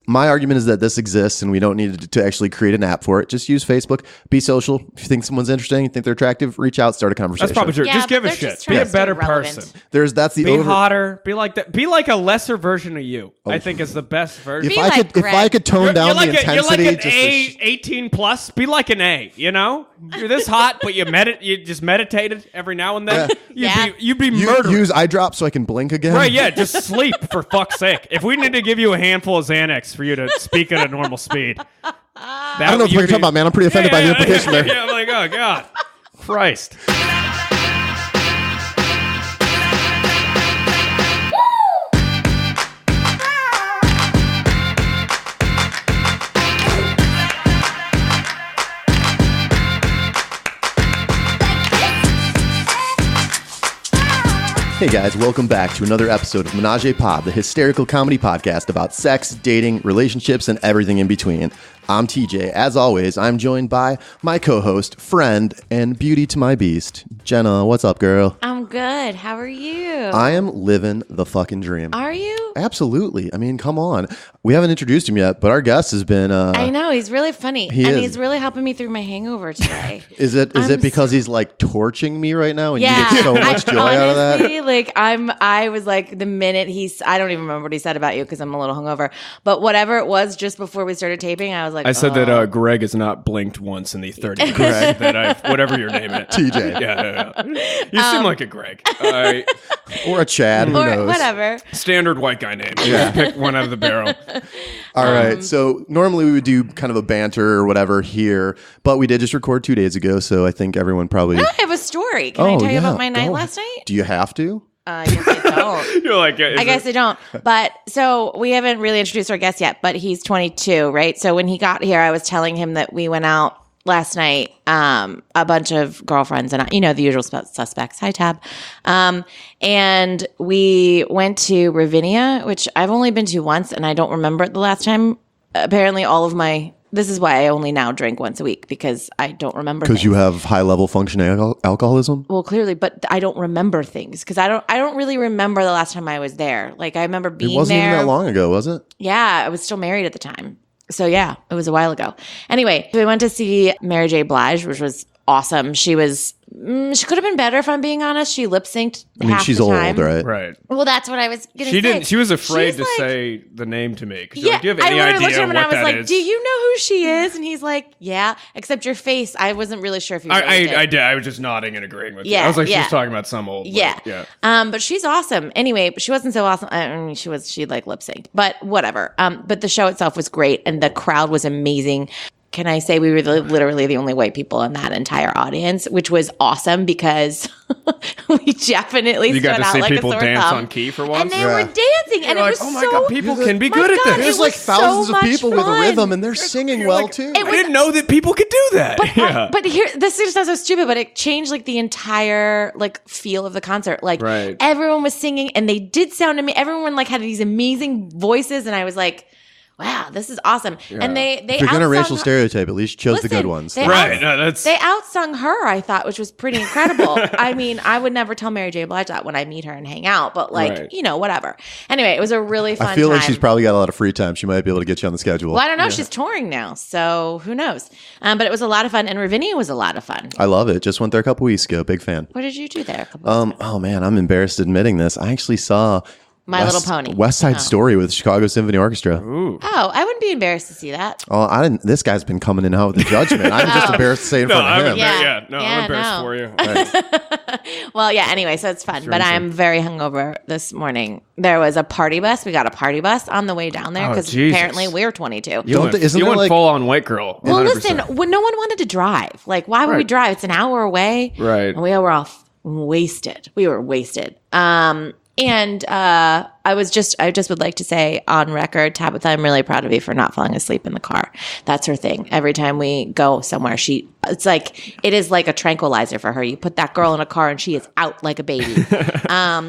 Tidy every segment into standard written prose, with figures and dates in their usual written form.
My argument is that this exists and we don't need to actually create an app for it. Just use Facebook. Be social. If you think someone's interesting, you think they're attractive, reach out, start a conversation. That's probably true. Yeah, just give a they're shit. just Be a trying to better stay relevant. person. Be hotter. Be like that. Be like a lesser version of you. I think is the best version. If Be I like could, if I could tone down the intensity, you're like an just A 18 plus. Be like an A. You know, you're this hot, but you just meditated every now and then. You'd be murderous. use eye drops so I can blink again. Right, yeah, just sleep for fuck's sake. If we need to give you a handful of Xanax for you to speak at a normal speed. I don't know what you're talking about, man. I'm pretty offended by the implication there. Yeah, I'm like, oh, God. Christ. Hey guys, welcome back to another episode of Menage-A-Pod, the hysterical comedy podcast about sex, dating, relationships, and everything in between. I'm TJ. As always, I'm joined by my co-host, friend, and beauty to my beast, Jenna. What's up, girl? I'm good. How are you? I am living the fucking dream. Are you? Absolutely. I mean, come on. We haven't introduced him yet, but our guest has been... I know. He's really funny. He's really helping me through my hangover today. Is it because he's like torching me right now and you yeah, get so much joy out of that? Like I was like the minute I don't even remember what he said about you because I'm a little hungover. But whatever it was just before we started taping, I was like, I said that Greg has not blinked once in the 30 years that whatever your name is. TJ. Yeah. You seem like a Greg. Or a Chad, who knows? Whatever. Standard white guy name. Yeah. Pick one out of the barrel. All right. So normally we would do kind of a banter or whatever here, but we did just record 2 days ago, so I think everyone probably... I have a story. Can I tell you about my night last night? Do you have to? Yes, I don't. You're like, I guess I don't. But so we haven't really introduced our guest yet, but he's 22, right? So when he got here, I was telling him that we went out last night, a bunch of girlfriends and the usual suspects. Hi, Tab. And we went to Ravinia, which I've only been to once, and I don't remember it the last time. Apparently, this is why I only now drink once a week, because I don't remember things. Because you have high-level functioning alcoholism? Well, clearly, but I don't remember things because I don't really remember the last time I was there. Like, I remember being there. It wasn't even that long ago, was it? Yeah, I was still married at the time. So, yeah, it was a while ago. Anyway, we went to see J Blige, which was awesome. She could have been better, if I'm being honest. She lip synced. She's old, right? Right. Well, that's what I was gonna say. She was afraid to say the name to me. Yeah, like, do you have any I idea looked at him and I was like, is? "Do you know who she is?" And he's like, "Yeah." Except your face, I wasn't really sure if you. I did. I was just nodding and agreeing with you. I was like, she's talking about some old. Yeah. But she's awesome. Anyway, she wasn't so awesome. I mean, she like lip synced, but whatever. But the show itself was great, and the crowd was amazing. Can I say we were literally the only white people in that entire audience, which was awesome because we definitely you got to stood see out like people a sore dance thumb. on key for once, and they were dancing, and it was oh my God, people can be good at this. There's like thousands of people with a rhythm, and they're singing well too. I didn't know that people could do that. But here, this is so stupid, but it changed like the entire like feel of the concert. Like everyone was singing, and they did sound amazing. Everyone like had these amazing voices, and I was like, wow, this is awesome. Yeah. And they if you're going to racial stereotype, at least chose the good ones. They outsung her, I thought, which was pretty incredible. I mean, I would never tell J Blige that when I meet her and hang out, but like, whatever. Anyway, it was a really fun time. I feel like she's probably got a lot of free time. She might be able to get you on the schedule. Well, I don't know. She's touring now, so who knows? But it was a lot of fun, and Ravinia was a lot of fun. I love it. Just went there a couple weeks ago. Big fan. What did you do there a couple weeks ago? Oh, man, I'm embarrassed admitting this. I actually saw... My Little Pony. West Side Story with Chicago Symphony Orchestra. Ooh. Oh, I wouldn't be embarrassed to see that. Oh, I didn't. This guy's been coming in and out with the judgment. I'm just embarrassed to say in front of him. I'm embarrassed for you. Right. Well, yeah, anyway, so it's fun. But I'm very hungover this morning. There was a party bus. We got a party bus on the way down there because apparently we're 22. You went full on white girl. 100%. Well, listen, when no one wanted to drive. Like, why would we drive? It's an hour away. Right. And we were all wasted. We were wasted. And I just would like to say on record, Tabitha, I'm really proud of you for not falling asleep in the car. That's her thing. Every time we go somewhere, it is like a tranquilizer for her. You put that girl in a car and she is out like a baby.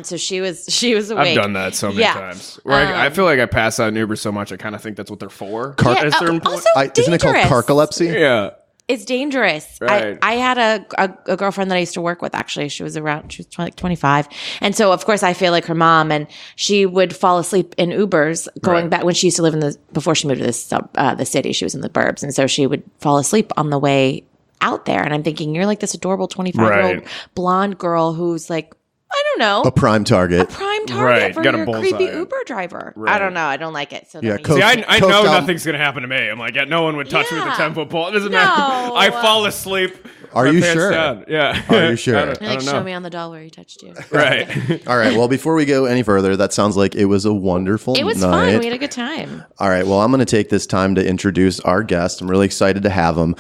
So she was awake. I've done that so many times. Where I feel like I pass out in Uber so much, I kind of think that's what they're for. At a certain point. Isn't it called carcolepsy? Yeah. It's dangerous. Right. I had a girlfriend that I used to work with, actually. She was like 25. And so, of course, I feel like her mom, and she would fall asleep in Ubers going back when she used to live before she moved to the city. She was in the burbs. And so she would fall asleep on the way out there. And I'm thinking, you're like this adorable 25-year-old blonde girl who's like, I don't know. A prime target. Right. For Got a your bullseye. creepy Uber driver. Right. I don't know. I don't like it. So Yeah, See, I know Coked out- nothing's going to happen to me. I'm like, yeah, no one would touch me with a Yeah. 10-foot pole. It doesn't matter. I fall asleep. Are my you pants sure? down. Yeah. Are you sure? I You're like, don't show know. me on the doll where he touched you. Right. All right. Well, before we go any further, that sounds like it was a wonderful night. It was fun. We had a good time. All right. Well, I'm going to take this time to introduce our guest. I'm really excited to have him.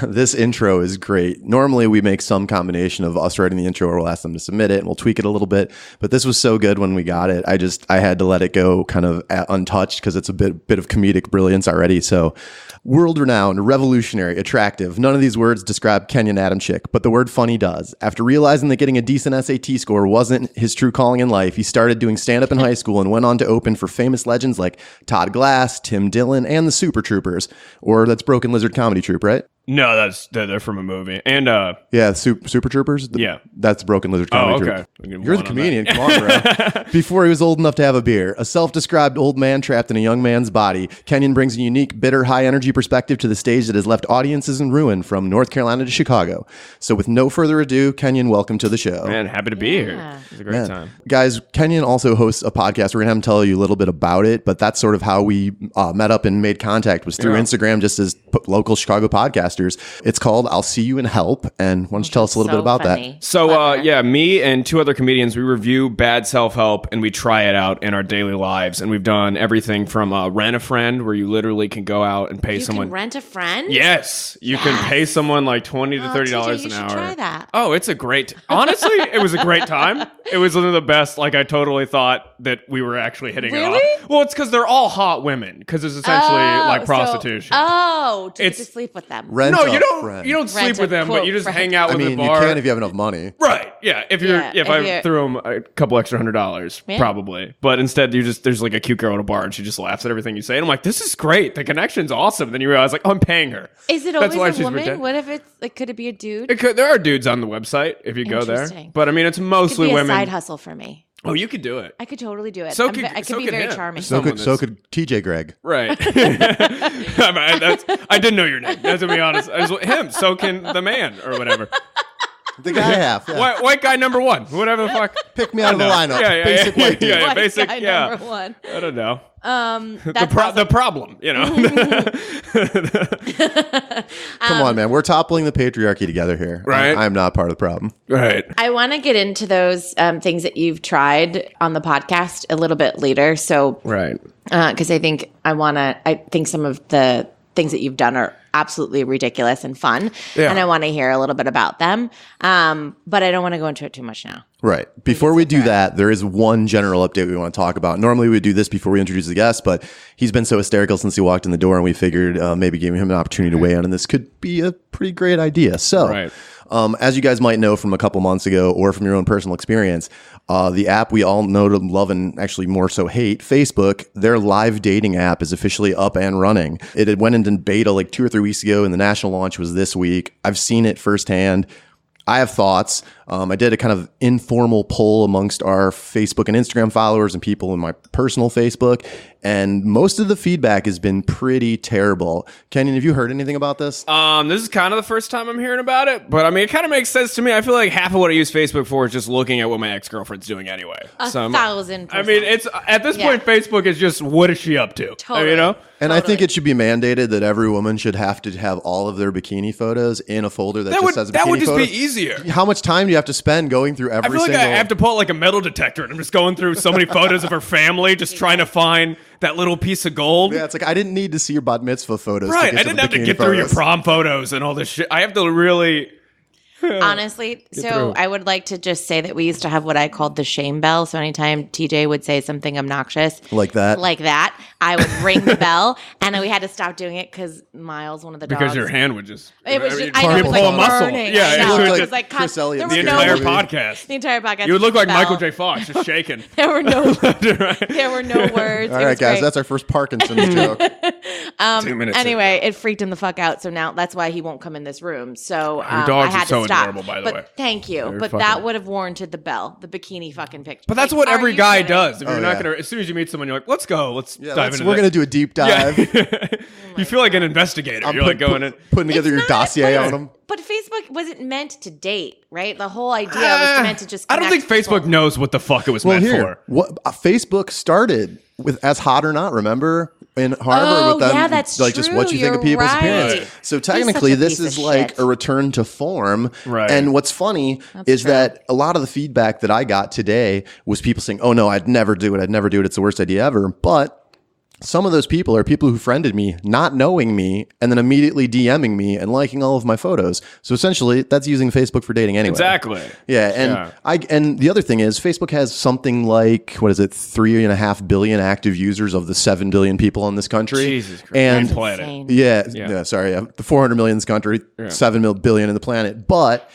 This intro is great. Normally, we make some combination of us writing the intro, or we'll ask them to submit it and we'll tweak it a little bit. But this was so good when we got it. I had to let it go kind of untouched because it's a bit of comedic brilliance already. So, world renowned, revolutionary, attractive. None of these words describe Kenyon Adamcik, but the word funny does. After realizing that getting a decent SAT score wasn't his true calling in life, he started doing stand-up in high school and went on to open for famous legends like Todd Glass, Tim Dillon, and the Super Troopers. Or that's Broken Lizard Comedy Troupe, right? No, they're from a movie. And Yeah, Super Troopers? Yeah. That's Broken Lizard Comedy okay. Troupe. We can You're the one on comedian. Come on, bro. Before he was old enough to have a beer, a self-described old man trapped in a young man's body, Kenyon brings a unique, bitter, high-energy perspective to the stage that has left audiences in ruin from North Carolina to Chicago. So with no further ado, Kenyon, welcome to the show. Man, happy to be here. Yeah. It was a great time. Guys, Kenyon also hosts a podcast. We're going to have him tell you a little bit about it, but that's sort of how we met up and made contact, was through Instagram, just as local Chicago podcasters. It's called I'll See You in Help. And why don't you tell us a little bit about that? So, me and two other comedians, we review bad self-help and we try it out in our daily lives. And we've done everything from rent a friend, where you literally can go out and pay someone. You can rent a friend? Yes. You can pay someone like $20 to $30 TJ, an you should hour. try that. Oh, it's a great, honestly, it was a great time. It was one of the best. Like, I totally thought that we were actually hitting it Really? off. Well, it's because they're all hot women, because it's essentially like prostitution. To It's- sleep with them. Rent No, a you don't. friend. You don't sleep Rent a with them, but you just quote hang out I with mean, the you bar. can if you have enough money. Right. Yeah. If if I you're- threw him a couple extra $100, Yeah. probably. But instead, there's like a cute girl at a bar, and she just laughs at everything you say. And I'm like, this is great. The connection's awesome. Then you realize, like, oh, I'm paying her. Is it That's why always she's a woman? pretend- What if it's like, could it be a dude? There are dudes on the website if you go there, Interesting. but I mean, it's It could mostly be a women. side hustle for me. Oh, you could do it. I could totally do it. So I could so be could very him. charming. So Someone could TJ Gregg. Right. I didn't know your name. That's to be honest. I was him. So can the man or whatever. The guy half. Yeah. White guy number one. Whatever the fuck. Pick me out of the lineup. Yeah, Basic white dude. yeah, White basic. guy Yeah. number one. I don't know. That's awesome. The problem, you know. Come on, man. We're toppling the patriarchy together here. Right. I'm not part of the problem. Right. I want to get into those things that you've tried on the podcast a little bit later. So, Right. because I think some of the things that you've done are absolutely ridiculous and fun. Yeah. And I want to hear a little bit about them. But I don't want to go into it too much now. Right. Before we do that, there is one general update we want to talk about. Normally, we would do this before we introduce the guest, but he's been so hysterical since he walked in the door, and we figured maybe giving him an opportunity to weigh in, and this could be a pretty great idea. So, Right. As you guys might know from a couple months ago or from your own personal experience, the app we all know to love and actually more so hate, Facebook, their live dating app is officially up and running. It had went into beta like 2 or 3 weeks ago, and the national launch was this week. I've seen it firsthand. I have thoughts. I did a kind of informal poll amongst our Facebook and Instagram followers and people in my personal Facebook, and most of the feedback has been pretty terrible. Kenyon, have you heard anything about this? This is kind of the first time I'm hearing about it, but I mean, it kind of makes sense to me. I feel like half of what I use Facebook for is just looking at what my ex-girlfriend's doing anyway. 1,000%. I mean, it's at this Yeah. point, Facebook is just what is she up to? Totally. You know? And I think it should be mandated that every woman should have to have all of their bikini photos in a folder that just has bikini That would just photos. be easier. How much time do you have to spend going through I every feel like single... I have to pull out like a metal detector and I'm just going through so many photos of her family, just trying to find that little piece of gold. Yeah, it's like I didn't need to see your bat mitzvah photos. Right. To I get didn't the have to bikini get through your photos. prom photos and all this shit. I have to really... Honestly, so through. I would like to just say that we used to have what I called the shame bell. So anytime TJ would say something obnoxious Like that? I would ring the bell, and then we had to stop doing it because Miles, one of the dogs, Because your hand would just... it was you'd just, I know, it was pull like a muscle. burning. Yeah, I it know. looked It like was like Chris Elliott. there The was entire no, podcast. the entire podcast. You would look like bell. Michael J. Fox, just shaking. There were no Right. there were no words. All It right, was guys, great. that's our first Parkinson's joke. 2 minutes Anyway, it freaked him the fuck out. So now that's why he won't come in this room. So Your dogs I had are so to stop. adorable, by the way. Thank you. They're But fucking- that would have warranted the bell, the bikini fucking picture. But that's Like, what are every you guy kidding? does. If you're not yeah. gonna, as soon as you meet someone, you're like, let's go, let's dive into We're that. gonna do a deep dive. You feel like an investigator. You're like going in. putting together your It's not- dossier on them. But Facebook wasn't meant to date, right? The whole idea was meant to just. I don't think connect Facebook people. knows what the fuck it was Well, meant here, for. what Facebook started with as hot or not. Remember in Harvard Oh, with them, yeah, that's like just what true. you think of You're people's right. appearance. So He's such technically, a this piece is of like shit. a return to form. Right. And what's funny is true. that a lot of the feedback that I got today was people saying, "Oh no, I'd never do it. I'd never do it. It's the worst idea ever." But some of those people are people who friended me, not knowing me, and then immediately DMing me and liking all of my photos. So essentially, that's using Facebook for dating anyway. Exactly. Yeah, and and the other thing is Facebook has something like 3.5 billion active users of the 7 billion people in this country. Jesus Christ. And Great planet. Insane. the 400 million in this country, 7 billion in the planet. But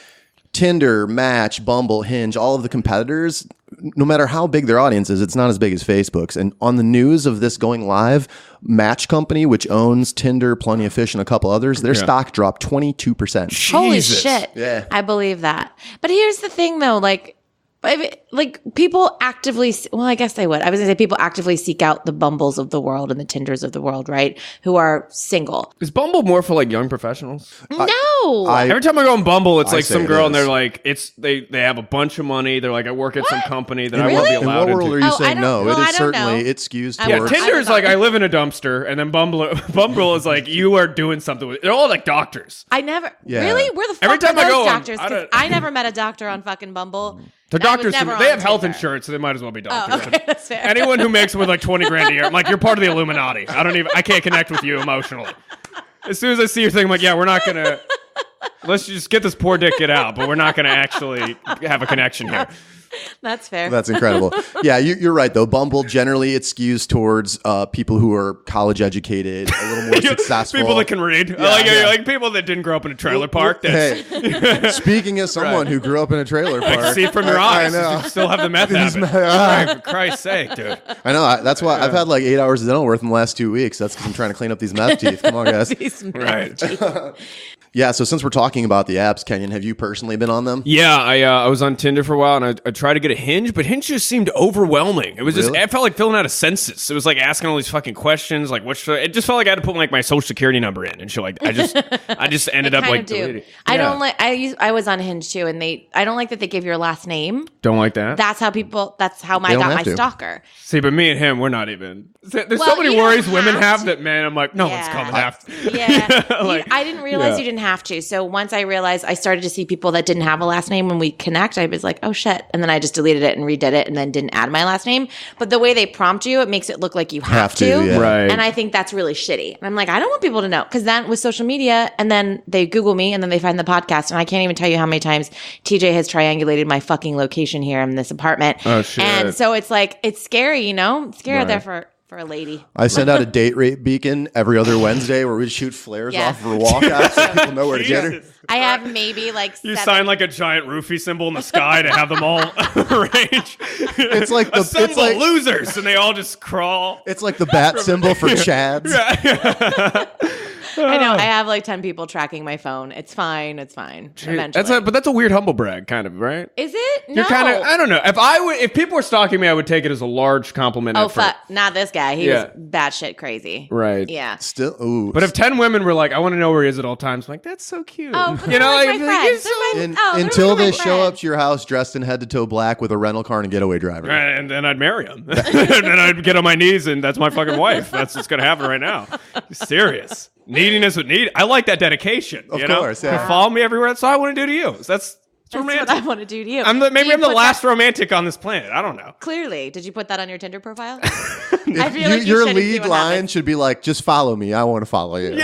Tinder, Match, Bumble, Hinge, all of the competitors, no matter how big their audience is, it's not as big as Facebook's. And on the news of this going live, Match Company, which owns Tinder, Plenty of Fish, and a couple others, their stock dropped 22%. Holy Jesus. shit. Yeah. I believe that. But here's the thing though, like people actively, well, I guess they would. I was gonna say people actively seek out the Bumbles of the world and the Tinders of the world, right? Who are single. Is Bumble more for like young professionals? No. Every time I go on Bumble, it's I like say some it girl and is. they're like, they have a bunch of money. They're like, I work at some company that I Really? won't be In allowed what world into. are you Oh, I saying don't- no? well, It I is don't certainly, know. it skews I Yeah, towards... would- Tinder's like I live in a dumpster, and then Bumble is like you are doing something with. They're all like doctors. I never Yeah. really. Where the fuck Every time are I those go on- doctors? I 'Cause don't- I never met a doctor on fucking Bumble. The And I was doctors, never they on have health Tinder. insurance, so they might as well be doctors. Oh, okay, that's fair. Anyone who makes with like 20 grand a year, I'm like, you're part of the Illuminati. I can't connect with you emotionally. As soon as I see your thing, I'm like, yeah, we're not gonna. Let's just get this poor dick get out, but we're not gonna actually have a connection here. That's fair. That's incredible. Yeah, you're right, though. Bumble, generally, it skews towards people who are college educated, a little more successful. People that can read, like people that didn't grow up in a trailer park. That's, Hey, speaking as someone who grew up in a trailer park. see it from your I eyes. know. You still have the meth habit. Right, for Christ's sake, dude. I know. That's why I've had like 8 hours of dental work in the last 2 weeks. That's because I'm trying to clean up these meth teeth. Come on, guys. These Right. Yeah, so since we're talking about the apps, Kenyon, have you personally been on them? Yeah, I was on Tinder for a while, and I tried to get a Hinge, but Hinge just seemed overwhelming. It was just, Really? I felt like filling out a census. It was like asking all these fucking questions, like it just felt like I had to put like my social security number in and shit. Like I just ended up kind like of do. deleting. I Yeah. don't like. I was on Hinge too, and I don't like that they give your last name. Don't like that. That's how I They got don't my have to. stalker. See, but me and him, we're not even. There's Well, so many you don't worries women have have to. that, man. I'm like, no one's coming after. Yeah. Like, I didn't realize yeah. you didn't have to. So once I realized I started to see people that didn't have a last name when we connect, I was like, oh shit. And then I just deleted it and redid it and then didn't add my last name. But the way they prompt you, it makes it look like you have to. yeah. Right. And I think that's really shitty. And I'm like, I don't want people to know. Because then with social media, and then they Google me and then they find the podcast. And I can't even tell you how many times TJ has triangulated my fucking location here in this apartment. Oh, shit. And so it's like, it's scary, you know? It's scary out Right. there for a lady. I send out a date rate beacon every other Wednesday where we shoot flares Yeah. off for walkouts so people know where to get her. Jesus. I have maybe like You 7. sign like a giant roofie symbol in the sky to have them all arrange. It's like the Assemble it's like losers, and they all just crawl. it's like the bat symbol for Chads. I know. I have like 10 people tracking my phone. It's fine. It's fine. Eventually. That's a weird humble brag, kind of, right? Is it? No. You're kind of, I don't know. If people were stalking me, I would take it as a large compliment. Oh, at first. fuck. Not this guy. He Yeah. was batshit crazy. Right. Yeah. Still, ooh. But if 10 women were like, I want to know where he is at all times, I'm like, that's so cute. Oh, but you know, they're like like, my you're friends. They're so- my- they're until really they my show up friends. to your house dressed in head to toe black with a rental car and a getaway driver. Right, and then I'd marry him. And then I'd get on my knees, and that's my fucking wife. That's what's going to happen right now. Serious. Neediness with need. I like that dedication. Of you know? course, yeah. You follow me everywhere. That's all I want to do to you. That's romantic. That's what I want to do to you. Maybe Do you I'm the put last that- romantic on this planet. I don't know. Clearly. Did you put that on your Tinder profile? If feel like you your should and see lead what line happens. should be like, just follow me. I want to follow you.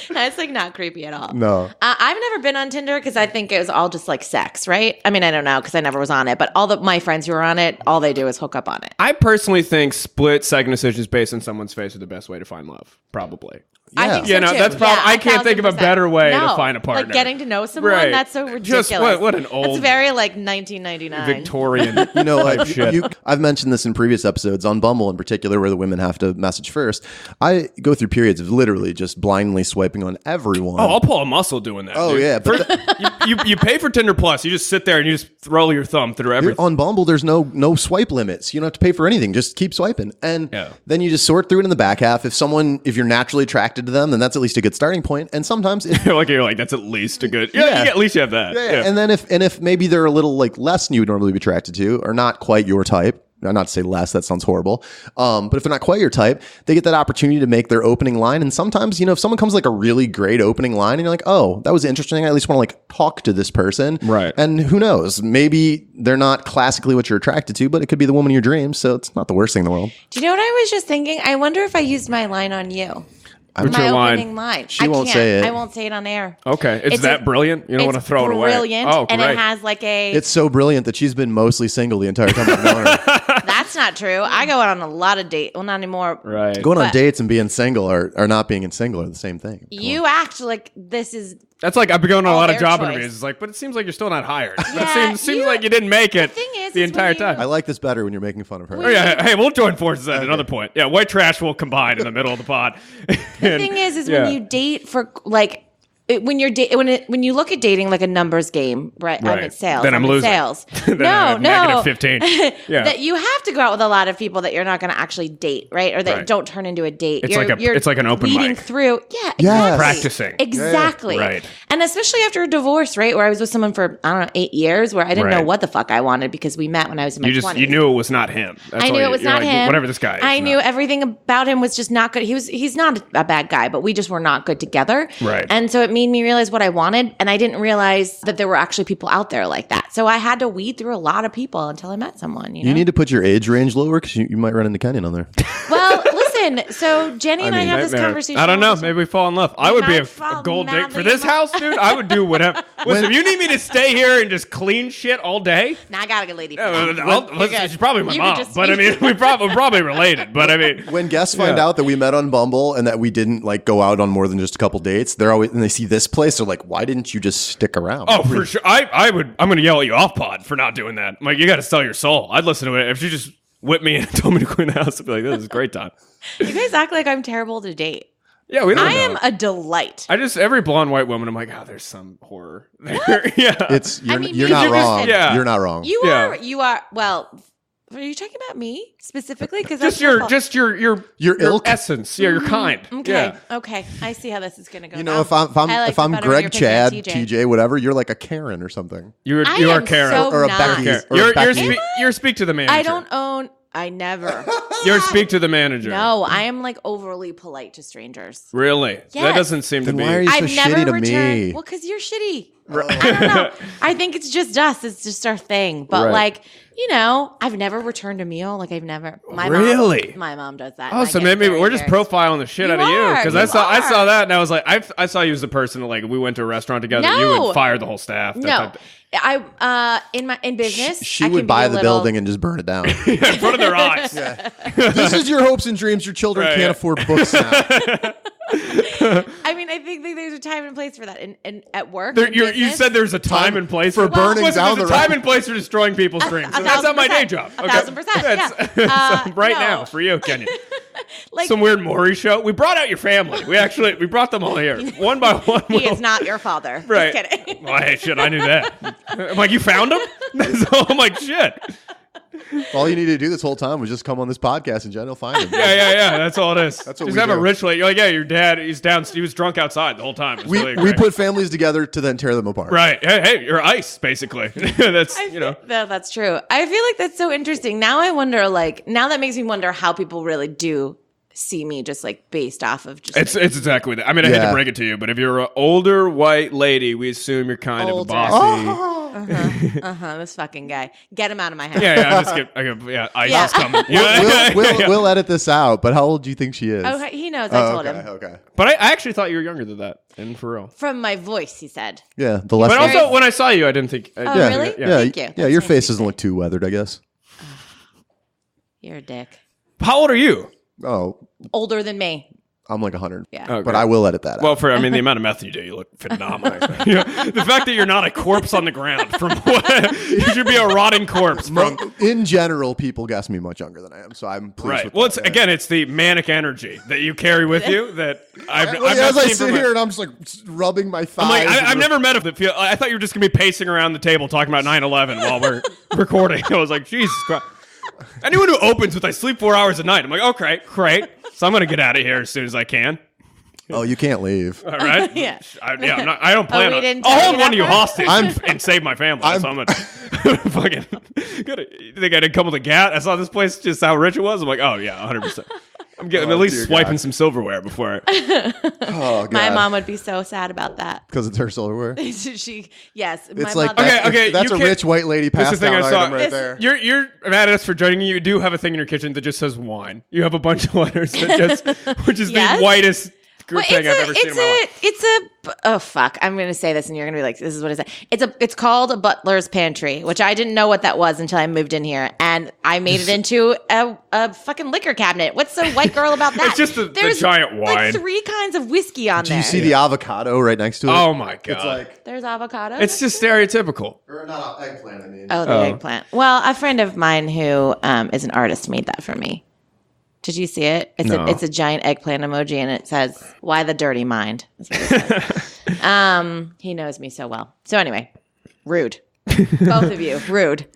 That's like not creepy at all. No. I've never been on Tinder because I think it was all just like sex, right? I mean, I don't know because I never was on it, but my friends who are on it, all they do is hook up on it. I personally think split second decisions based on someone's face are the best way to find love. Probably. I think so You know, too. that's probably. I can't think of a 1000%. better way to find a partner. Like getting to know someone. Right. That's so ridiculous. Just what an old. It's very like 1999. Victorian. You know, type shit. I've mentioned this in previous episodes on Bumble in particular, where the women have to message first. I go through periods of literally just blindly swiping on everyone. Oh, I'll pull a muscle doing that. Oh, dude. yeah, but you pay for Tinder Plus. You just sit there and you just roll your thumb through everything. on Bumble, there's no swipe limits. You don't have to pay for anything. Just keep swiping, and Yeah. then you just sort through it in the back half. If you're naturally attracted to them, then that's at least a good starting point. And sometimes, you're like that's at least a good. Yeah, at least you have that. Yeah. and then if maybe they're a little like less than you would normally be attracted to, or not quite your type. Not to say less, that sounds horrible. But if they're not quite your type, they get that opportunity to make their opening line. And sometimes, if someone comes like a really great opening line and you're like, oh, that was interesting. I at least want to like talk to this person. Right. And who knows? Maybe they're not classically what you're attracted to, but it could be the woman of your dreams. So it's not the worst thing in the world. Do you know what I was just thinking? I wonder if I used my line on you. What's My your line? opening line. She won't say it. I won't say it on air. Okay, it's that brilliant. You don't want to throw it away. Brilliant. Oh, and great. it has like a. It's so brilliant that she's been mostly single the entire time I've known her. That's not true. I go out on a lot of dates. Well, not anymore. Right. Going on But- dates and being single or not being single are the same thing. Come You act like this is. That's like I've been going on a All lot of their job choice. interviews. It's like, but it seems like you're still not hired. Yeah, That seems like you didn't make it. The thing is, the it's entire when you- I time. like this better when you're making fun of her. Oh, yeah, hey, we'll join forces at another point. Yeah, white trash will combine in the middle of the pod. The thing is when you date for like. When you look at dating like a numbers game, right? I'm Right. at sales. Then I'm at losing. sales. Then I have negative 15. Yeah. That you have to go out with a lot of people that you're not going to actually date, right? Or that Right. don't turn into a date. It's like an open weeding mic. through. Yeah, Yes. exactly. Practicing. Exactly. Yeah. Right. And especially after a divorce, right? Where I was with someone for, I don't know, 8 years, where I didn't know Right. what the fuck I wanted because we met when I was in my 20s. You knew it was not him. That's I all knew you- it was you're not like, him. Whatever this guy is. I knew not. everything about him was just not good. He's not a bad guy, but we just were not good together. Right. And so it made me realize what I wanted, and I didn't realize that there were actually people out there like that. So I had to weed through a lot of people until I met someone. You know? You need to put your age range lower because you might run into Kenyon on there. Well, listen. So Jenny and I have this Nightmare. conversation. I don't know. all the time. Maybe we fall in love. I would be might a fall gold date madly for this in love. house, dude. I would do whatever. Listen, if you need me to stay here and just clean shit all day, Nah, I got a good lady. For yeah, that. she's probably my You could mom. just- But I mean, we're probably related. But I mean, When guests find Yeah. out that we met on Bumble and that we didn't like go out on more than just a couple dates, they're always and they see this place, they're like, "Why didn't you just stick around?" oh, for sure. I'm going to yell at you off pod for not doing that. I'm like, you got to sell your soul. I'd listen to it if she just whipped me and told me to clean the house. I'd be like, this is a great time. You guys act like I'm terrible to date. Yeah, we don't I know. am a delight. Every blonde white woman, I'm like, oh, there's some horror there. Yeah. You're mean, you're you not just- wrong. Yeah. You're not wrong. You Yeah. are. Well, are you talking about me specifically? Because just your ilk? essence. Yeah, your kind. Okay. Yeah. Okay. I see how this is going to go. You know, now. if I'm I like if I'm it better when Greg, you're picking Chad, on TJ, whatever, you're like a Karen or something, You I are am Karen. so or a not. Becky. Karen. Or a Becky. You're speak to the manager. I don't own. I never. You're speak to the manager. No, I am like overly polite to strangers. Really? That Yes. doesn't seem Then to be. why are you so I've never shitty to returned. me? Well, because you're shitty. I don't know. I think it's just us. It's just our thing. But Right. like, I've never returned a meal. Like I've never. Really? My mom does that. Oh, and I so get maybe very, we're just very- profiling the shit You out of you are, because you I saw are. that and I was like I saw you as the person that like if we went to a restaurant together you No. would fire the whole staff. that No, type of- in business, She I would can buy be a the little- building and just burn it down. in front of their eyes. This is your hopes and dreams. Your children Right, can't yeah. afford books now. I mean, I think that there's a time and place for that. And at work, There, in you business- said there's a time and place for burning Listen, down there's the a time road. and place for destroying people's dreams. So that's not my day job. 1,000%, That's- yeah. so right No. now for you, Kenyon. like, Some weird Maury show. We brought out your family. We brought them all here one by one. he is not your father. Right. Just kidding. Well, hey, shit, I knew that. I'm like, you found him? So I'm like, shit. All you need to do this whole time was just come on this podcast and Jen will find him. Yeah. That's all it is. That's what Just we have a do. ritual. You're like, yeah, your dad, he's down. He was drunk outside the whole time. It's really We great. put families together to then tear them apart. Right. Hey, you're ice, basically. That's, No, that's true. I feel like that's so interesting. Now I wonder, now that makes me wonder how people really do see me just like based off of just It's exactly that. I mean, I hate Yeah. to break it to you, but if you're an older white lady, we assume you're kind Older. of a bossy. this fucking guy. Get him out of my house. Yeah. Ice Yeah. is coming. Yeah. We'll edit this out, but how old do you think she is? Oh, he knows. I told okay, him. okay. But I actually thought you were younger than that, and for real. From my voice, he said. Yeah, the less. But Very- also, when I saw you, I didn't think. Oh, yeah, really? Yeah, Thank you. Yeah, That's your nice face to doesn't say. look too weathered, I guess. You're a dick. How old are you? Oh, Older than me. I'm like 100. Yeah. Oh, But great. I will edit that out. Well, the amount of meth you do, you look phenomenal. The fact that you're not a corpse on the ground from you should be a rotting corpse from. In general, people guess me much younger than I am, so I'm pleased Right. with Well, that. it's the manic energy that you carry with you that I've Well, not as I seen sit from here and I'm just like rubbing my thighs. I'm like, and I've never met a feel. I thought you were just gonna be pacing around the table talking about 9/11 while we're recording. I was like, Jesus Christ. Anyone who opens with "I sleep 4 hours a night," I'm like, okay, great. So I'm gonna get out of here as soon as I can. Oh, you can't leave. All right. Yeah. I don't plan we on. didn't I'll tell hold you one that of you part? hostage and save my family. So I'm gonna fucking. You think I didn't come with a gat? I saw this place just how rich it was. I'm like, oh yeah, 100%. I'm at least dear swiping God. some silverware before. Oh, God. My mom would be so sad about that. Because it's her silverware. Yes. It's my like, mother, Okay, that's you a can't- rich white lady That's passed the thing down I saw. item right there. You're mad at us for judging you. You do have a thing in your kitchen that just says wine. You have a bunch of letters that just, which is Yes? the whitest Well, thing I've ever seen in my life. oh fuck! I'm gonna say this, and you're gonna be like, "This is what it is." It's called a butler's pantry, which I didn't know what that was until I moved in here, and I made it into a fucking liquor cabinet. What's so white girl about that? It's just the giant wine. Like 3 kinds of whiskey on Do there. you see the avocado right next to it? Oh my god! It's like, There's avocado. It's just stereotypical. or not eggplant, I mean. the eggplant. Well, a friend of mine who is an artist made that for me. Did you see it? No. It's a giant eggplant emoji, and it says, "Why the dirty mind?" That's what it says. He knows me so well. So anyway, rude. Both of you, rude.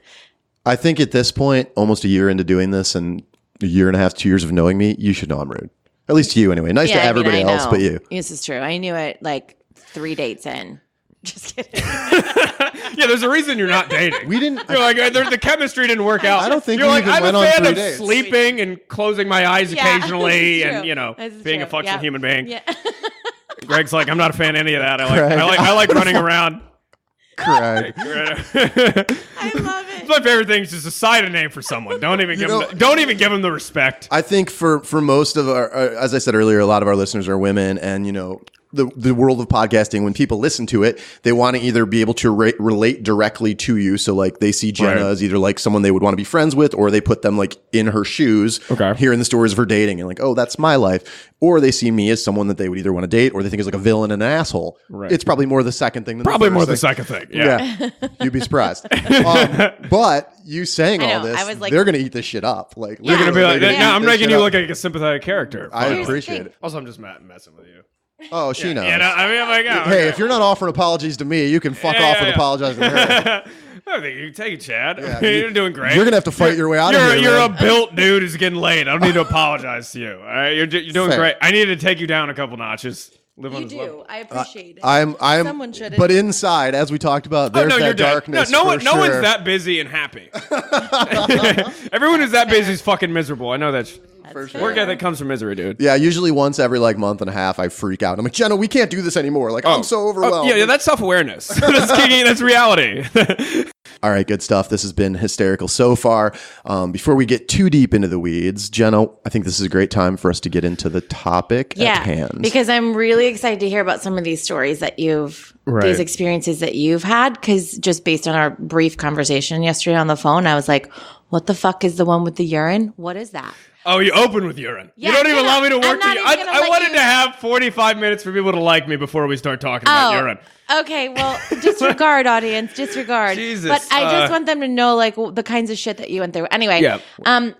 I think at this point, almost a year into doing this and a year and a half, 2 years of knowing me, you should know I'm rude. At least to you anyway. Nice to everybody I else know. but you. This is true. I knew it like 3 dates in. Just kidding. Yeah, there's a reason you're not dating. We didn't. You're like, the chemistry didn't work out. I don't think you're we like, even I'm went a on fan 3 of days. sleeping and closing my eyes Yeah, occasionally, this is and true. This is being a true. functional Yeah. human being. Yeah. Greg's like, I'm not a fan of any of that. Greg. I like running around. Craig. I love it. It's my favorite thing is just a side name for someone. Don't even give them the respect. I think for most of our, as I said earlier, a lot of our listeners are women, and the world of podcasting, when people listen to it, they want to either be able to relate directly to you. So like they see Jenna Right. as either like someone they would want to be friends with, or they put them like in her shoes, hearing the stories of her dating and like, oh, that's my life. Or they see me as someone that they would either want to date, or they think is like a villain and an asshole. Right. It's probably more the second thing than Probably the more first the thing. second thing. Yeah. You'd be surprised. But you saying I all know, this, I was like- they're going to eat this shit up. Like, You're You're gonna be like, they're gonna no, eat I'm this making shit you up. look like a sympathetic character. I Here's the appreciate thing. it. Also, I'm just messing with you. Oh, she knows. You know, I mean, I'm like, oh, Hey, okay. if you're not offering apologies to me, you can fuck Yeah, off yeah, with yeah. apologizing to her. I think you can take it, Chad. Yeah, You're doing great. You're gonna have to fight your way out of here. You're a man. built dude who's getting laid. I don't need to apologize to you. All right, you're doing Fair. great. I needed to take you down a couple notches. Live on You this level. do. I appreciate it. I'm. Someone should've. But inside, as we talked about, there's Oh, no, you're that dead. darkness. No for one's sure. that busy and happy. Everyone who's that busy is fucking miserable. I know that. That's fair. Work ethic comes from misery, dude. Yeah, usually once every like month and a half, I freak out. I'm like, Jenna, we can't do this anymore. Like, I'm so overwhelmed. Yeah, that's self-awareness. That's reality. All right, good stuff. This has been hysterical so far. Before we get too deep into the weeds, Jenna, I think this is a great time for us to get into the topic at hand. Because I'm really excited to hear about some of these stories that these experiences that you've had. Because just based on our brief conversation yesterday on the phone, I was like, what the fuck is the one with the urine? What is that? Oh, you open with urine. Yeah, You don't even yeah. allow me to I'm work. not even gonna I let wanted you- to have 45 minutes for people to like me before we start talking about urine. Okay, well, disregard, audience, disregard. Jesus, but I just want them to know, like, the kinds of shit that you went through. Anyway,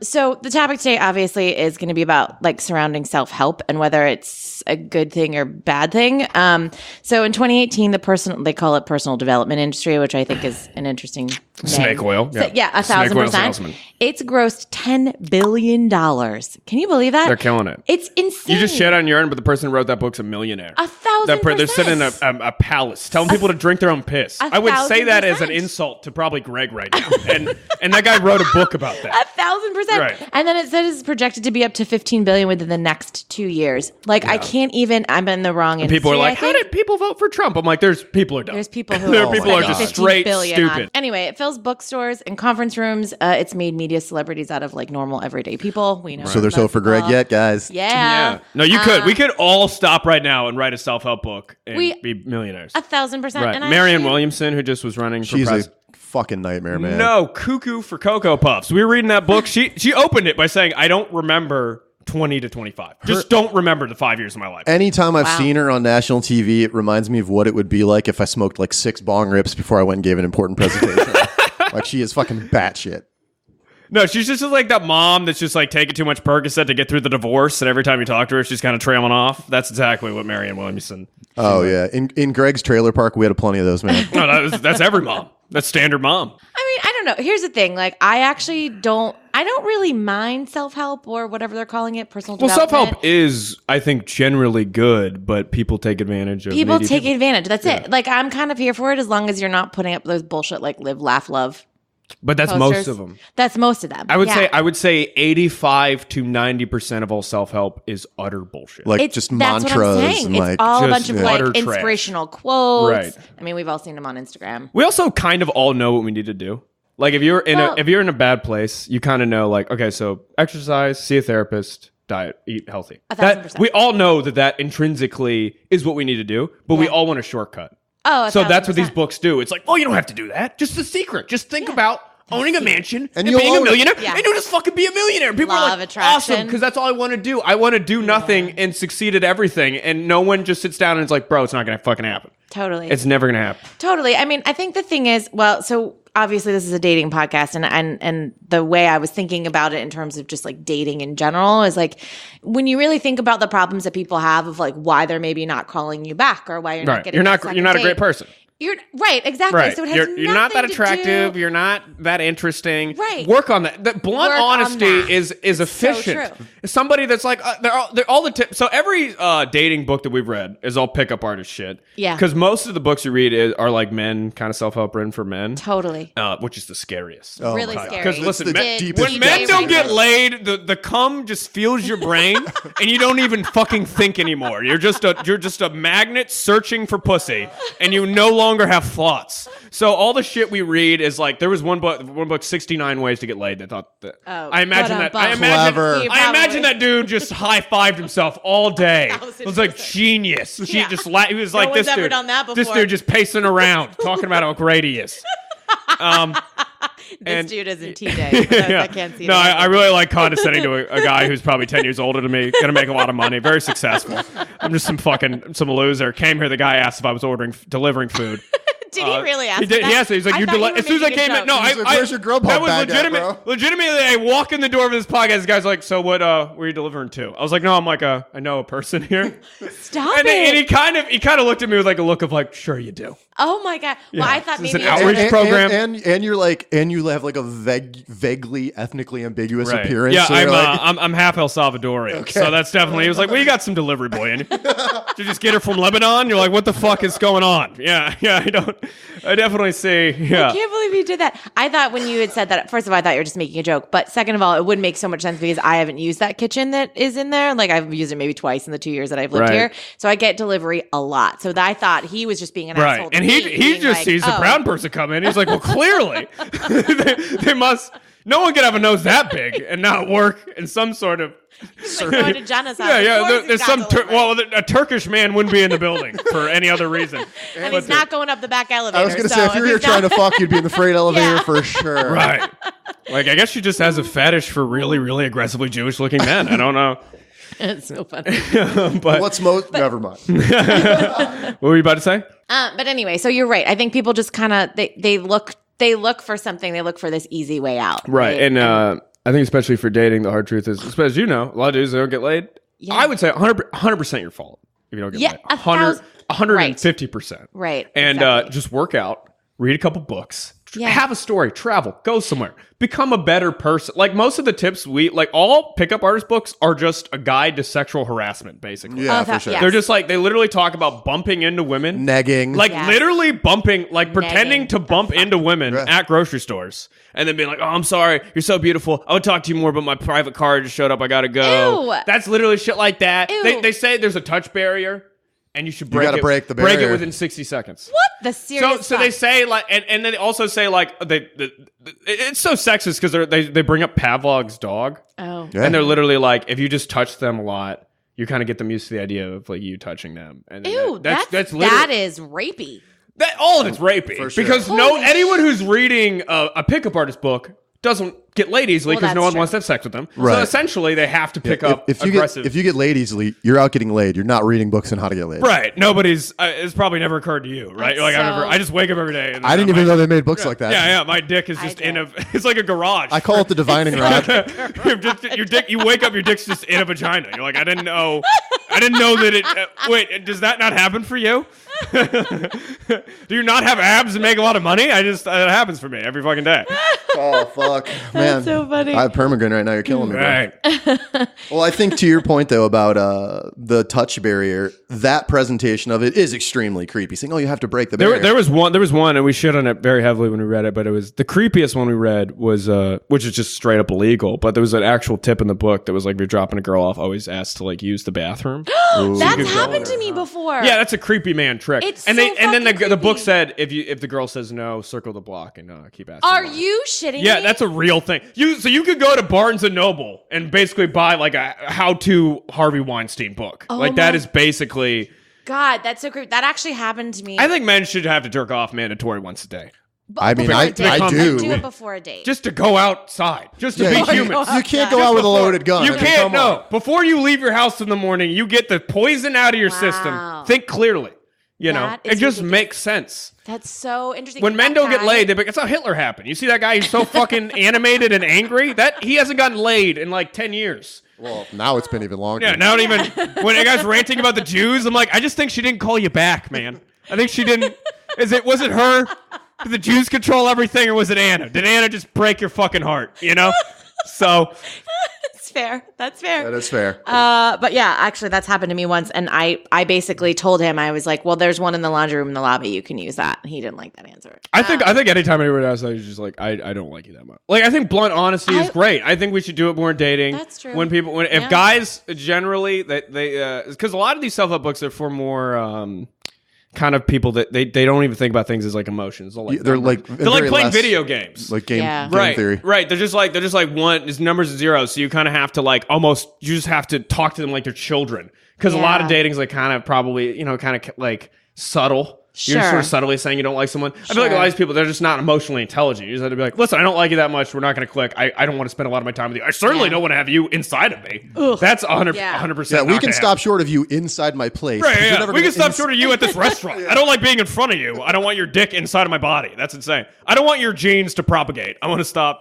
so the topic today, obviously, is going to be about, like, surrounding self-help and whether it's a good thing or bad thing. So in 2018, they call it personal development industry, which I think is an interesting name. Snake oil. So, yeah, Snake oil 1,000%. salesman. It's grossed $10 billion. Can you believe that? They're killing it. It's insane. You just shit on urine, but the person who wrote that book's a millionaire. 1,000%. They're sitting in a palace telling people to drink their own piss. I would say that as an 1,000%. insult to probably Greg right now. And that guy wrote a book about that. 1,000%. Right. And then it says it's projected to be up to 15 billion within the next 2 years. Like I can't even. I'm in the wrong. And people are industry, like, I how think. did people vote for Trump? I'm like, people are dumb. There's people who There are are people who are spending just 15 straight billion on- stupid. Anyway, it fills bookstores and conference rooms. It's made media celebrities out of like normal everyday people. We know. So there's hope for Greg yet, guys. Yeah. No, you could. We could all stop right now and write a self-help book and We- be millionaires. 1,000%. Right. And Marianne actually- Williamson, who just was running for She's a president. fucking nightmare, man. No, cuckoo for Cocoa Puffs. We were reading that book. She opened it by saying, I don't remember 20 to 25. Just don't remember the 5 years of my life. Anytime I've seen her on national TV, it reminds me of what it would be like if I smoked like 6 bong rips before I went and gave an important presentation. Like, she is fucking batshit. No, she's just like that mom that's just like taking too much Percocet to get through the divorce, and every time you talk to her, she's kind of trailing off. That's exactly what Marianne Williamson. Oh yeah, in Greg's trailer park, we had plenty of those, man. No, that's every mom. That's standard mom. I mean, I don't know. Here's the thing. Like, I don't really mind self-help or whatever they're calling it, personal development. Well, self-help is, I think, generally good, but people take advantage of it. People take advantage. That's it. Like, I'm kind of here for it as long as you're not putting up those bullshit like live, laugh, love. But that's posters. most of them. That's most of them. I would say 85 to 90% of all self-help is utter bullshit. Like just that's mantras what I'm saying. and It's like all a just bunch of utter like trash. inspirational quotes. Right. I mean, we've all seen them on Instagram. We also kind of all know what we need to do. Like if you're in a bad place, you kind of know like, okay, so exercise, see a therapist, diet, eat healthy. 1,000%. We all know that intrinsically is what we need to do, but we all want a shortcut. Oh, so that's what these books do. It's like, oh, you don't have to do that. Just the secret. Just think about owning a mansion and being a millionaire, and you'll just fucking be a millionaire. People Law are of like, attraction. awesome, because that's all I want to do. I want to do nothing and succeed at everything, and no one just sits down and is like, bro, it's not going to fucking happen. Totally. It's never going to happen. Totally. I mean, I think the thing is, well, so obviously this is a dating podcast, and the way I was thinking about it in terms of just like dating in general is like when you really think about the problems that people have of like why they're maybe not calling you back or why you're not getting you're not a great person. You're right, exactly. Right. So it has you're not that nothing to attractive. do- You're not that interesting. Right. Work on that. That blunt Work on honesty that. is efficient. So true. Somebody that's like they're all the tips. So every dating book that we've read is all pickup artist shit. Yeah. Because most of the books you read are like men, kind of self-help written for men. Totally. Which is the scariest. Really my God. scary. Because listen, deepest when men don't get Right. laid, the cum just fuels your brain, and you don't even fucking think anymore. You're just a magnet searching for pussy, and you no longer have thoughts. So all the shit we read is like there was one book 69 ways to get laid. That thought that I imagine that dude just high-fived himself all day. It was like genius. He just he was like one's this ever dude. done that This before. dude just pacing around talking about how great he is. This dude isn't TJ. I can't see No, that. I really like condescending to a guy who's probably 10 years older than me, gonna make a lot of money, very successful. I'm just some loser. Came here, the guy asked if I was delivering food. Did he really ask? He did. that? Yes, he's like, as soon as I came in, no, He's like, where's your Grubhub that was bag at, legitimate. bro? Legitimately, I walk in the door of this podcast. The guy's like, so what? Were you delivering to? I was like, no, I'm like I know a person here. Stop And it. he kind of looked at me with like a look of like, sure you do. Oh my God. Well, I thought Is this maybe an outreach program? and you're like, and you have like a vaguely ethnically ambiguous Right. appearance. Yeah, so you're like, I'm half El Salvadorian, so that's definitely. He was like, "Well, you got some delivery boy in. Did you just get her from Lebanon?" You're like, "What the fuck is going on?" Yeah. I definitely see. Yeah. I can't believe you did that. I thought when you had said that, first of all, I thought you were just making a joke. But second of all, it would make so much sense because I haven't used that kitchen that is in there. Like I've used it maybe twice in the 2 years that I've lived Right. here. So I get delivery a lot. So I thought he was just being an asshole. Right, to and me, he being just like, sees a brown person come in. He's like, "Well, clearly, they must. No one could have a nose that big and not work in some sort of." Like going to Jenna's house. Yeah. Of course There's he's got some delivery. a Turkish man wouldn't be in the building for any other reason. and he's not going up the back elevator. I was gonna so say if you're here he's not- trying to fuck, you'd be in the freight elevator Yeah. for sure. Right. Like, I guess she just has a fetish for really, really aggressively Jewish-looking men. I don't know. It's so funny. But What's most? Never mind. what were you about to say? But anyway, so you're right. I think people just kind of they look for something. They look for this easy way out. Right. And I think especially for dating, the hard truth is, especially as you know, a lot of dudes they don't get laid. Yeah. I would say 100% your fault if you don't get Yeah, laid. 150%. Right. And exactly. just work out, read a couple books, Yeah. have a story, travel, go somewhere, become a better person. Like most of the tips all pickup artist books are just a guide to sexual harassment, basically. Yeah, Oh, for that- sure. yeah. They're just like, they literally talk about bumping into women. Negging. Like Yes. literally bumping, like pretending Negging. to bump into women Yeah. at grocery stores and then being like, "Oh, I'm sorry, you're so beautiful. I would talk to you more, but my private car just showed up. I gotta go." Ew. That's literally shit like that. Ew. They say there's a touch barrier and you should break gotta it. break the Break it barrier. within 60 seconds. what the serious? So they say like, and then they also say like, it's so sexist because they bring up Pavlov's dog. Oh. Yeah. And they're literally like, if you just touch them a lot, you kind of get them used to the idea of like you touching them. And then Ew, that's that literally, is rapey. all of it's rapey. For sure. Because Holy anyone who's reading a pickup artist book doesn't get laid easily because Well, no one that's wants to have sex with them. Right. So essentially, they have to pick up if you aggressive. if you get laid easily, you're out getting laid. You're not reading books on how to get laid. Right. Nobody's. It's probably never occurred to you, right? That's Like so- I just wake up every day. And I didn't even know they made books like that. Yeah. My dick is I just did. in a. It's like a garage. I call it the divining rod. your dick. You wake up, your dick's just in a vagina. You're like, I didn't know that it. Wait, does that not happen for you? Do you not have abs and make a lot of money? It happens for me every fucking day. Oh fuck, man! so funny. I have Permagrin right now. You're killing me, bro. Right. Well, I think to your point though about the touch barrier, that presentation of it is extremely creepy. Saying, "Oh, you have to break the barrier." There was one, and we shit on it very heavily when we read it. But it was the creepiest one we read was, which is just straight up illegal. But there was an actual tip in the book that was like, if you're dropping a girl off, always ask to like use the bathroom. That's happened to me before. Yeah, that's a creepy man trick. It's and so then the fucking book creepy. said if the girl says no, circle the block and keep asking. Are why. you shitting Yeah, me? that's a real thing. So you could go to Barnes and Noble and basically buy like a how-to Harvey Weinstein book. Oh Like that my- is basically. God, that's so creepy. That actually happened to me. I think men should have to jerk off mandatory once a day, I mean, Before I a date. I do. Do it before a date. just to go outside, just to Yeah, be you- human. You can't go out with a loaded gun. You I mean, can't. come No, on. before you leave your house in the morning, you get the poison out of your Wow. system. Think clearly. You know, That is it just ridiculous. makes sense. That's so interesting. When men That don't get guy- laid, that's how Hitler happened. You see that guy? He's so fucking animated and angry that he hasn't gotten laid in like 10 years. Well, now it's been even longer. Yeah, not even when a guy's ranting about the Jews, I'm like, I just think she didn't call you back, man. I think she didn't. Was it her? Did the Jews control everything, or was it Anna? Did Anna just break your fucking heart? You know? So That's fair. That's fair. That is fair. But yeah, actually, that's happened to me once, and I basically told him, I was like, "Well, there's one in the laundry room in the lobby. You can use that." He didn't like that answer. I think anytime anyone asks, I was just like, I don't like you that much. Like I think blunt honesty is great. I think we should do it more in dating. That's true. If Yeah. guys generally they because a lot of these self-help books are for more kind of people that they don't even think about things as like emotions. They're like They're like they're like very playing less- video games. like game Right, theory. right. They're just like one is numbers and zeros. So you kind of have to like almost you just have to talk to them like they're children because a lot of Yeah. dating's like kind of probably kind of like subtle. You're just Sure. sort of subtly saying you don't like someone. I feel like a lot of these people, they're just not emotionally intelligent. You just have to be like, listen, I don't like you that much. We're not going to click. I don't want to spend a lot of my time with you. I certainly Yeah. don't want to have you inside of me. That's 100%. Yeah. 100%. Yeah, we not can gonna stop happen. short of you inside my place. Right, 'cause you're yeah. never We can gonna stop short of you at this restaurant. I don't like being in front of you. I don't want your dick inside of my body. That's insane. I don't want your genes to propagate. I want to stop,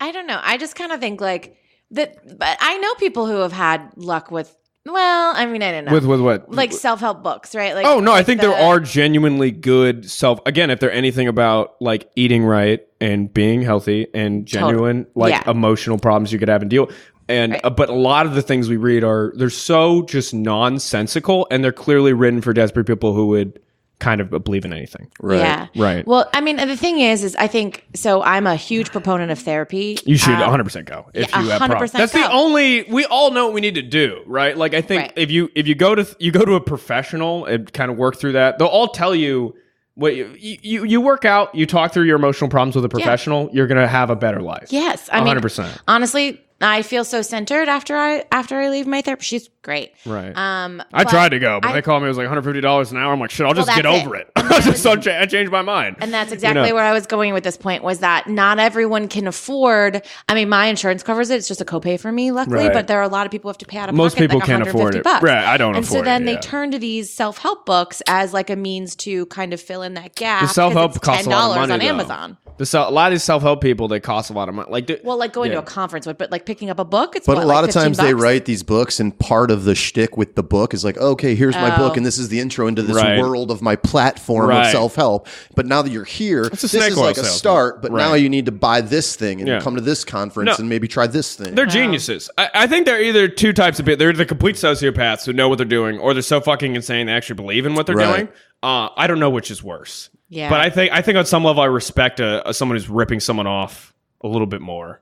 I don't know. I just kind of think like that. But I know people who have had luck with. Well, I mean, I don't know. With what? like self-help books, right? Like, Oh no, I like think the- there are genuinely good again, if they're anything about like eating right and being healthy and genuine like Yeah. emotional problems you could have and deal. And Right. but a lot of the things we read they're so just nonsensical and they're clearly written for desperate people who would kind of believe in anything. Right. Yeah. Right. Well, I mean, the thing is I think so. I'm a huge proponent of therapy. You should 100% go if yeah, you have 100% problems. That's the go. only. We all know what we need to do, right? Like I think Right. if you go to a professional and kind of work through that, they'll all tell you what you work out. You talk through your emotional problems with a professional. You're gonna have a better life. Yes, I mean, 100%. honestly, I feel so centered after I leave my therapist. She's great. Right. I I tried to go, but they called me. It was like $150 an hour. I'm like, shit. I'll just get that's over it. it. I changed my mind. And that's exactly where I was going with this point was that not everyone can afford. I mean, my insurance covers it. It's just a copay for me, luckily. Right. But there are a lot of people who have to pay out of Most pocket. people like can't afford it. $150. Right, I don't and afford so then it, they yeah. turn to these self-help books as like a means to kind of fill in that gap. The 'cause self-help it's costs a lot of $10 money, on though. Amazon. A lot of these self-help people, they cost a lot of money. Well, going to a conference, but like picking up a book, it's But what, a lot like of times they $15? write these books, and part of the shtick with the book is like, okay, here's my book, and this is the intro into this Right. world of my platform of Right. self-help. But now that you're here, a this snake is oil like a salesman. start, but now Right. you need to buy this thing and Yeah. come to this conference No. and maybe try this thing. They're geniuses. I think they're either two types of people. They're the complete sociopaths who know what they're doing, or they're so fucking insane they actually believe in what they're Right. doing. I don't know which is worse. Yeah. But I think on some level I respect someone who's ripping someone off a little bit more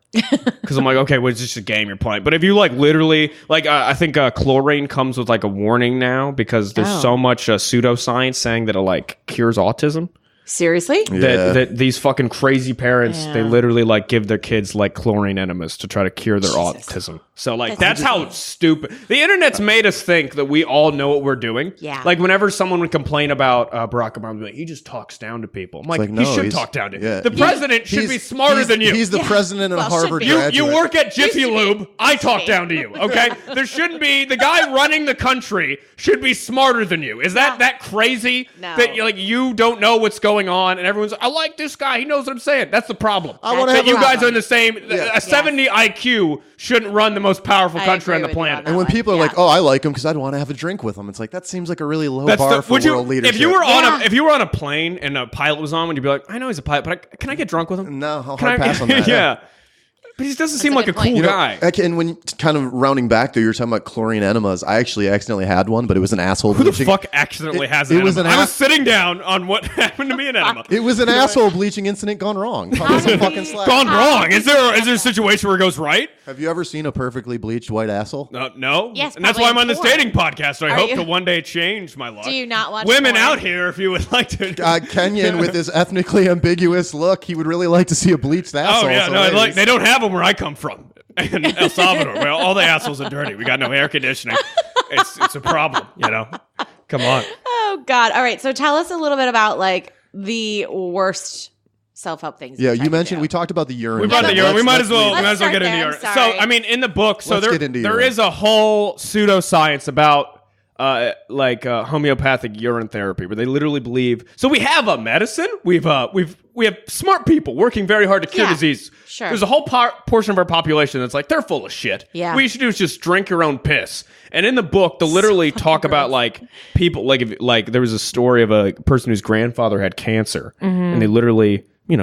because I'm like, okay, well, it's just a game you're playing. But if you like literally, like, I think chlorine comes with like a warning now because there's so much pseudoscience saying that it like cures autism. Seriously? That these fucking crazy parents, they literally like give their kids like chlorine enemas to try to cure their autism. So like that's how stupid the internet's made us think that we all know what we're doing. Yeah. Like whenever someone would complain about Barack Obama, like, he just talks down to people. I'm like no, he should talk down to you. Yeah. The president should be smarter than you. He's the president and a Harvard graduate. You work at Jiffy Lube. I talk down to you. Okay. There shouldn't be the guy running the country should be smarter than you. Is that crazy? No. That you don't know what's going on and everyone's I like this guy. He knows what I'm saying. That's the problem. You guys are in the same. A 70 IQ shouldn't run the most powerful country on the planet. And when people are like, "Oh, I like him because I'd want to have a drink with him," it's like that seems like a really low bar for world leadership. If you were on a plane and a pilot was on, would you be like, "I know he's a pilot, but can I get drunk with him?" No, I'll hard pass on that. Yeah. But he doesn't seem like a cool guy. And when kind of rounding back, though, you were talking about chlorine enemas. I actually accidentally had one, but it was an asshole bleaching. Who the fuck accidentally has an enema? I was sitting down on what happened to me an enema. It was an asshole bleaching incident gone wrong. Gone wrong? Is there a situation where it goes right? Have you ever seen a perfectly bleached white asshole? No. Yes, and that's why I'm on this dating podcast. So I hope to one day change my luck. Do you not watch women porn? out here? If you would like to, Kenyon with his ethnically ambiguous look, he would really like to see a bleached asshole. Oh yeah, they don't have them where I come from. In El Salvador, where all the assholes are dirty. We got no air conditioning. It's a problem, Come on. Oh God! All right, so tell us a little bit about like the worst self-help things. Yeah, you mentioned we talked about the urine. We brought the urine. We might as well get into urine. Sorry. So I mean, in the book, there is a whole pseudoscience about homeopathic urine therapy, where they literally believe. So we have a medicine. We have smart people working very hard to cure disease. Sure. There's a whole portion of our population that's like they're full of shit. Yeah. What you should do is just drink your own piss. And in the book, they'll literally talk about like people like there was a story of a person whose grandfather had cancer, and they literally they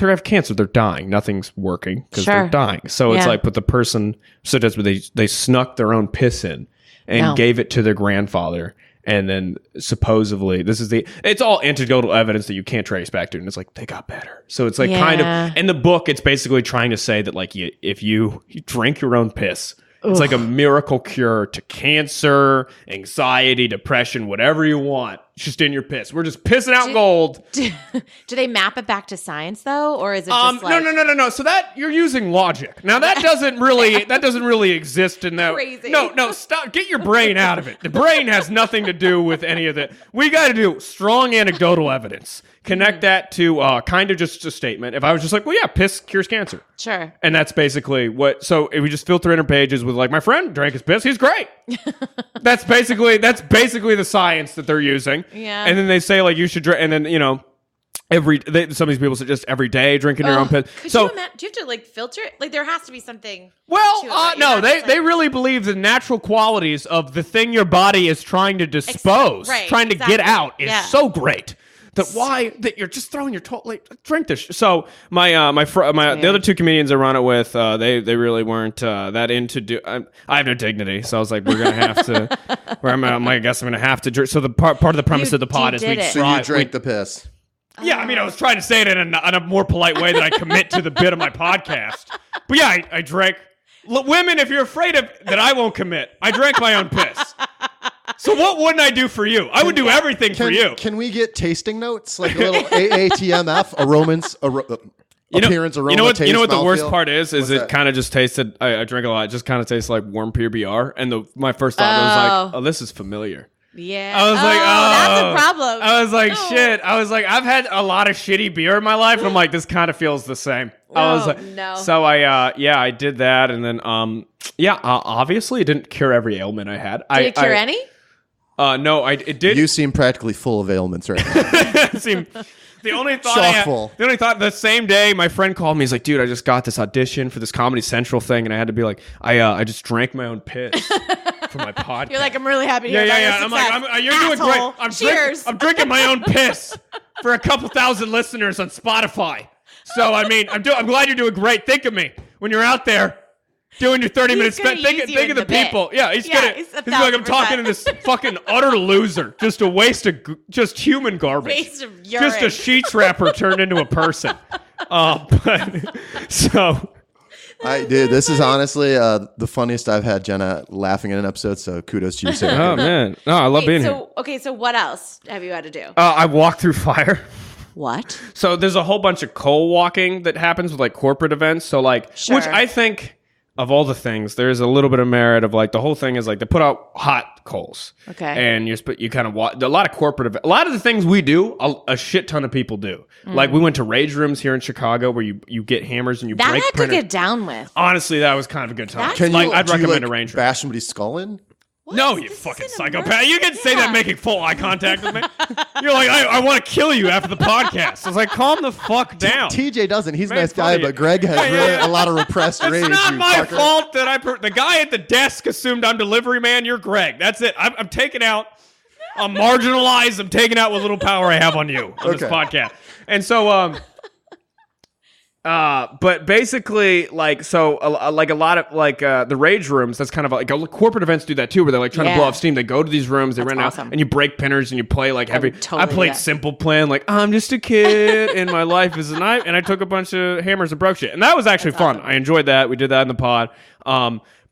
have cancer, they're dying, nothing's working because they're dying. So it's like, but the person suggests they snuck their own piss in. And gave it to their grandfather. And then supposedly, it's all anecdotal evidence that you can't trace back to. And it's like, they got better. So it's like kind of, in the book, it's basically trying to say that like, if you drink your own piss, it's like a miracle cure to cancer, anxiety, depression, whatever you want. It's just in your piss. We're just pissing out gold. Do they map it back to science though, or is it just like no? So that you're using logic. Now that doesn't really exist in that. Crazy. No, stop. Get your brain out of it. The brain has nothing to do with any of that. We got to do strong anecdotal evidence. Connect that to kind of just a statement. If I was just like, well, yeah, piss cures cancer. Sure. And that's basically what. So if we just filter in our pages with like, my friend drank his piss, he's great. That's basically the science that they're using. Yeah. And then they say like you should drink, and then some of these people suggest every day drinking your own piss. So do you have to like filter it? Like there has to be something. Well, no, they really believe the natural qualities of the thing your body is trying to dispose, trying to get out, is so great. That you're just throwing your drink this. So the other two comedians I run it with, they really weren't that into I have no dignity, so I was like, we're gonna have to. I guess I'm gonna have to drink. So the part of the premise of the pod is we try. So you drank the piss. Yeah, I mean, I was trying to say it in a more polite way that I commit to the bit of my podcast. But yeah, I drank. Women, if you're afraid that I won't commit, I drank my own piss. So what wouldn't I do for you? I would do everything for you. Can we get tasting notes? Like a little AATMF, appearance, appearance, aroma, taste, you know what the worst mouthfeel? part is it kind of just tasted, I drink a lot, it just kind of tastes like warm PBR. And my first thought was like, oh, this is familiar. Yeah. I was like, that's a problem. I was like, shit. I was like, I've had a lot of shitty beer in my life, and I'm like, this kind of feels the same. I was like, no. So I did that, and then, obviously it didn't cure every ailment I had. Did it cure any? No, it did. You seem practically full of ailments right now. The only thought the same day my friend called me, he's like, dude, I just got this audition for this Comedy Central thing, and I had to be like, I just drank my own piss for my podcast. You're like, I'm really happy to hear about your success. I'm like, you're doing great. Cheers. I'm drinking my own piss for a couple thousand listeners on Spotify. So I mean, I'm glad you're doing great. Think of me when you're out there doing your 30-minute spend. Think of the people. Yeah, he's like, I'm talking to this fucking utter loser, just a waste of just human garbage, waste of urine. Just a sheets wrapper turned into a person. Dude, this is honestly the funniest I've had Jenna laughing in an episode. So kudos to you, Sarah. Oh man, no, I love being here. Okay, so what else have you had to do? I walked through fire. What? So there's a whole bunch of coal walking that happens with like corporate events. So like, Sure. which I think of all the things, there's a little bit of merit of like the whole thing is like they put out hot coals. Okay. And you kind of walk, a lot of corporate events, a lot of the things we do, a shit ton of people do. Like we went to rage rooms here in Chicago where you get hammers and you That break I had to printers. get down with. Honestly, that was kind of a good time. That's Can cool. you, I'd do you, recommend like, a range room. bash somebody's skull in? What? No, you This fucking isn't a psychopath. You can say that Yeah. making full eye contact with me. You're like, I want to kill you after the podcast. I was like, calm the fuck down. TJ doesn't. He's a Make nice fun guy, of you. but Greg has a lot of repressed rage. It's not you my fucker. fault that the guy at the desk assumed I'm delivery man. You're Greg. That's it. I'm taking out. I'm marginalized. I'm taking out what little power I have on you on this Okay. podcast. And so, but basically, like, so, like a lot of like the rage rooms. That's kind of like corporate events do that too, where they're like trying to blow Yeah. off steam. They go to these rooms, they That's rent out, awesome. and you break pinners and you play like heavy. totally I played do that. simple plan, like I'm just a kid and my life is a knife, and I took a bunch of hammers and broke shit, and that was actually fun. I enjoyed that. We did that in the pod.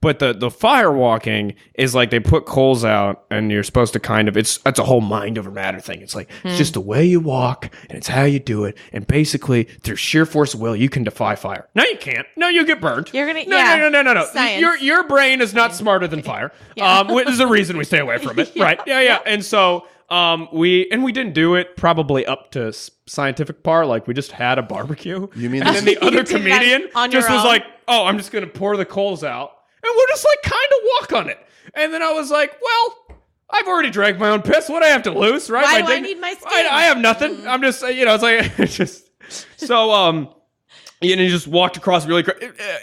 But the fire walking is like they put coals out and you're supposed to kind of that's a whole mind over matter thing. It's like it's just the way you walk and it's how you do it. And basically through sheer force of will, you can defy fire. No, you can't. No, you get burned. You're gonna- no, yeah. no. Science. Your brain is not smarter than fire. There's a reason we stay away from it. Right. Yeah. And so we didn't do it probably up to scientific par. Like we just had a barbecue. You mean and this- then the other You did that comedian on your just was own? like, oh, I'm just going to pour the coals out. And we'll just like kind of walk on it. And then I was like, well, I've already drank my own piss. What do I have to lose, right? Why do I need my skin? I have nothing. I'm just, it's like, it's just, so, and he just walked across really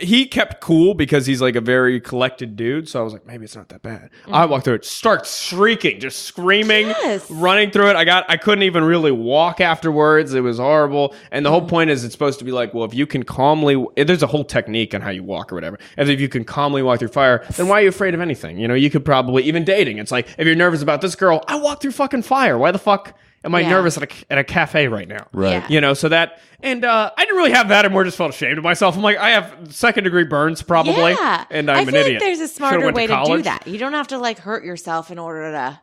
he kept cool because he's like a very collected dude. So I was like, maybe it's not that bad. I walked through it, start shrieking, just screaming, Yes. running through it. I couldn't even really walk afterwards. It was horrible. And the whole point is it's supposed to be like, well, if you can calmly, there's a whole technique on how you walk or whatever. And if you can calmly walk through fire, then why are you afraid of anything? You could probably, even dating. It's like, if you're nervous about this girl, I walked through fucking fire. Why the fuck am I Yeah. nervous at a cafe right now? Right. Yeah. So that, and I didn't really have that. I more just felt ashamed of myself. I'm like, I have second-degree burns probably, Yeah. and I'm I an feel idiot. like there's a Should've smarter went way to do college. that. You don't have to like hurt yourself in order to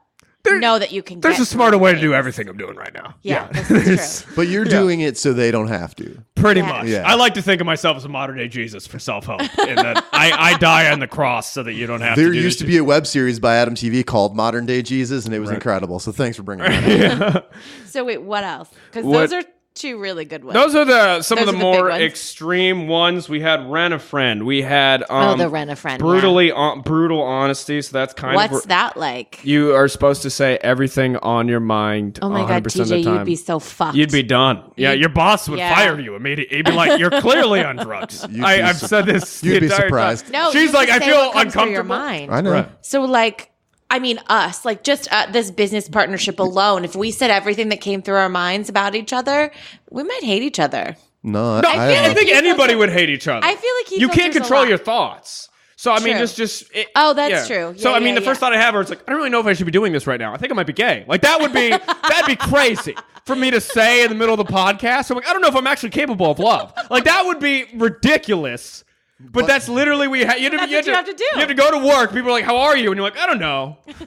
know that you can. There's get a smarter through way to things. do everything I'm doing right now. Yeah, this is true. But you're doing it so they don't have to. Pretty Yeah. much. Yeah. I like to think of myself as a modern-day Jesus for self-help, and that I die on the cross so that you don't have to There do used this to be a web series by Adam TV called Modern Day Jesus, and it was incredible. So thanks for bringing that up. So wait, what else? Because What- those are two really good ones. Those are some Those of are the the big more ones. extreme ones. We had Rent a Friend. We had the Rent a Friend, brutal honesty. So that's kind What's of that like? you are supposed to say everything on your mind. Oh my god, 100% of the TJ, time. you'd be so fucked. You'd be done. Yeah, your boss would Yeah. fire you immediately. He'd be like, "You're clearly on drugs." You'd be I've said this. you'd the be entire surprised. Time. No, she's you like, have "I to say feel what comes through your uncomfortable." mind. I know. Right. So like, I mean, us, like just this business partnership alone, if we said everything that came through our minds about each other, we might hate each other. No, No, I I don't don't think he anybody filters- would hate each other. I feel like he you can't filters a control lot. your thoughts. So I mean, True. Oh, that's true. So Yeah, I mean, yeah, the first yeah. thought I have is like, I don't really know if I should be doing this right now. I think I might be gay. Like that would be that'd be crazy for me to say in the middle of the podcast. I'm like, I don't know if I'm actually capable of love. Like that would be ridiculous. But that's literally That's what you have to do. You have to go to work. People are like, "How are you?" And you're like, "I don't know." I mean,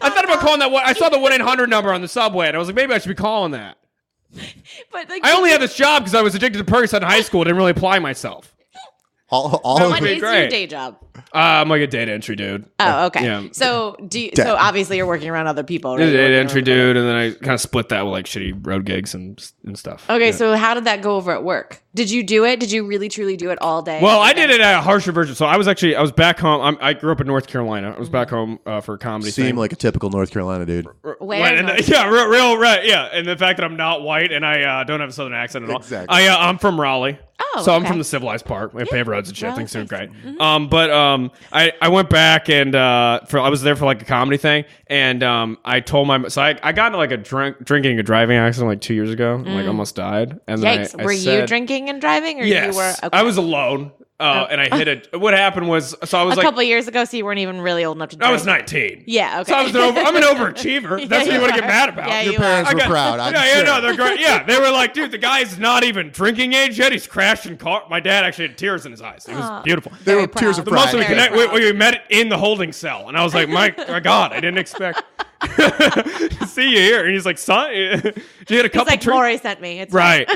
I I thought about calling that one. I saw the 1-800 number on the subway, and I was like, maybe I should be calling that. But like, I only had this job because I was addicted to Percocet in high school. I didn't really apply myself. all What of be is your great. day job? I'm like a data entry dude. Oh, okay. Yeah. So so obviously you're working around other people, right? Data You're working entry around- dude, and then I kind of split that with like shitty road gigs and stuff. Okay, Yeah. so how did that go over at work? Did you do it? Did you really truly do it all day? Well, I every did day? it at a harsher version. So I was back home. I grew up in North Carolina. I was back home for a comedy seem thing. like a typical North Carolina dude. Where Right, in North yeah, real right, yeah. And the fact that I'm not white and I don't have a southern accent at all. Exactly. I'm from Raleigh. Oh, so I'm okay. from the civilized part. We have paved roads and shit. Raleigh's Things are great. nice. But I went back and I was there for like a comedy thing, and I told I got into like a drinking and driving accident like 2 years ago, and like almost died. And then Yikes! I Were you said- drinking and driving, or Yes, you were? Okay. I was alone, and I hit it. What happened was, so I was a like, couple years ago, so you weren't even really old enough to drink. I was 19. Yeah, okay. So I'm an overachiever. That's what you want to get mad about. Yeah, Your you parents are. were proud. I'm yeah, sure. no, they're great. Yeah, they were like, dude, the guy's not even drinking age yet. He's crashing car. My dad actually had tears in his eyes. It was beautiful. They were Very tears proud. of The most pride. we Very connect, proud. we met in the holding cell, and I was like, my God, I didn't expect. See you here. And he's like, son, she had a couple He's like, Maury sent me. It's right.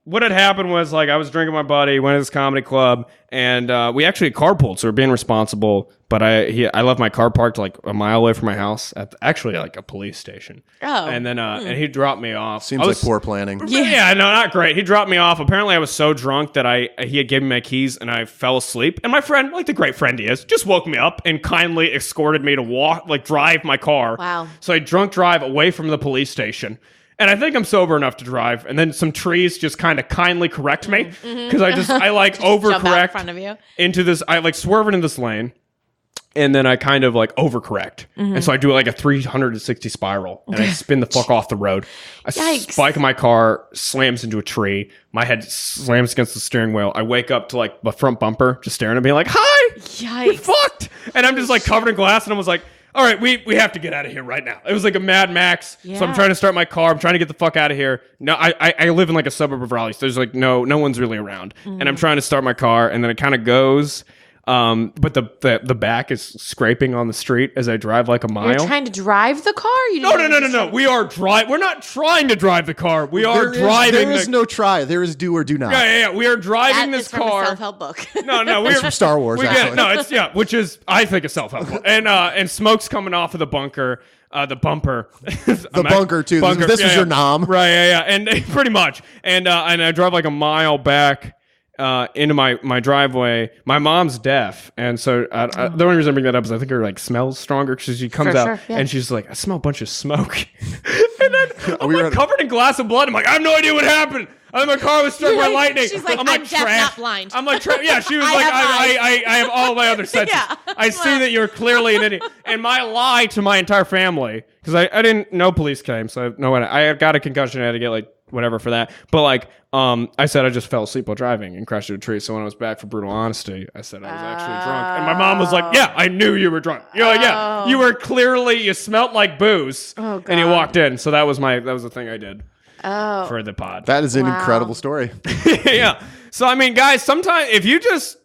What had happened was like I was drinking with my buddy, went to this comedy club, and we actually carpooled, so we're being responsible. But I left my car parked like a mile away from my house at actually like a police station. Oh, and then and he dropped me off. Seems like poor planning. Yeah, no, not great. He dropped me off. Apparently, I was so drunk that he had given me my keys, and I fell asleep. And my friend, like the great friend he is, just woke me up and kindly escorted me to drive my car. Wow. So I drunk drive away from the police station. And I think I'm sober enough to drive. And then some trees just kind of kindly correct me because I like overcorrect jump out in front of you. into this. I like swerve into this lane. And then I kind of like overcorrect. And so I do like a 360 spiral and I spin the fuck off the road. I spike my car, slams into a tree. My head slams against the steering wheel. I wake up to like the front bumper just staring at me like, hi, you're fucked. And I'm just like covered in glass. And I was like, all right, we have to get out of here right now. It was like a Mad Max. Yeah. So I'm trying to start my car. I'm trying to get the fuck out of here. No, I live in like a suburb of Raleigh. So there's like no one's really around. And I'm trying to start my car. And then it kind of goes. But the back is scraping on the street as I drive like a mile. You're trying to drive the car? No. We're not trying to drive the car. Driving. There is no try. There is do or do not. Yeah. We are driving this car. That is from a self-help book. No. It's from Star Wars. We get it. No, it's which is I think a self-help book. And smoke's coming off of the bunker. The bumper. The bunker, too. This was your nom. Right, yeah. And pretty much. And I drive like a mile back into my driveway. My mom's deaf. And so the only reason I bring that up is I think her like smells stronger because she comes out and she's like, I smell a bunch of smoke. And then I'm like covered in glass and blood. I'm like, I have no idea what happened. My car was struck by lightning. She's like, I'm deaf, not blind. I'm like, yeah, she was I have all my other senses. I see that you're clearly an idiot. And my lie to my entire family, because I didn't know police came, so I got a concussion. I had to get like whatever for that. But like, I said I just fell asleep while driving and crashed into a tree. So when I was back for brutal honesty, I said I was actually drunk. And my mom was like, yeah, I knew you were drunk. You're like, yeah, you were you smelled like booze. Oh, God. And you walked in. So that was the thing I did. Oh. For the pod. That is an incredible story. Yeah. So I mean, guys, sometimes if you just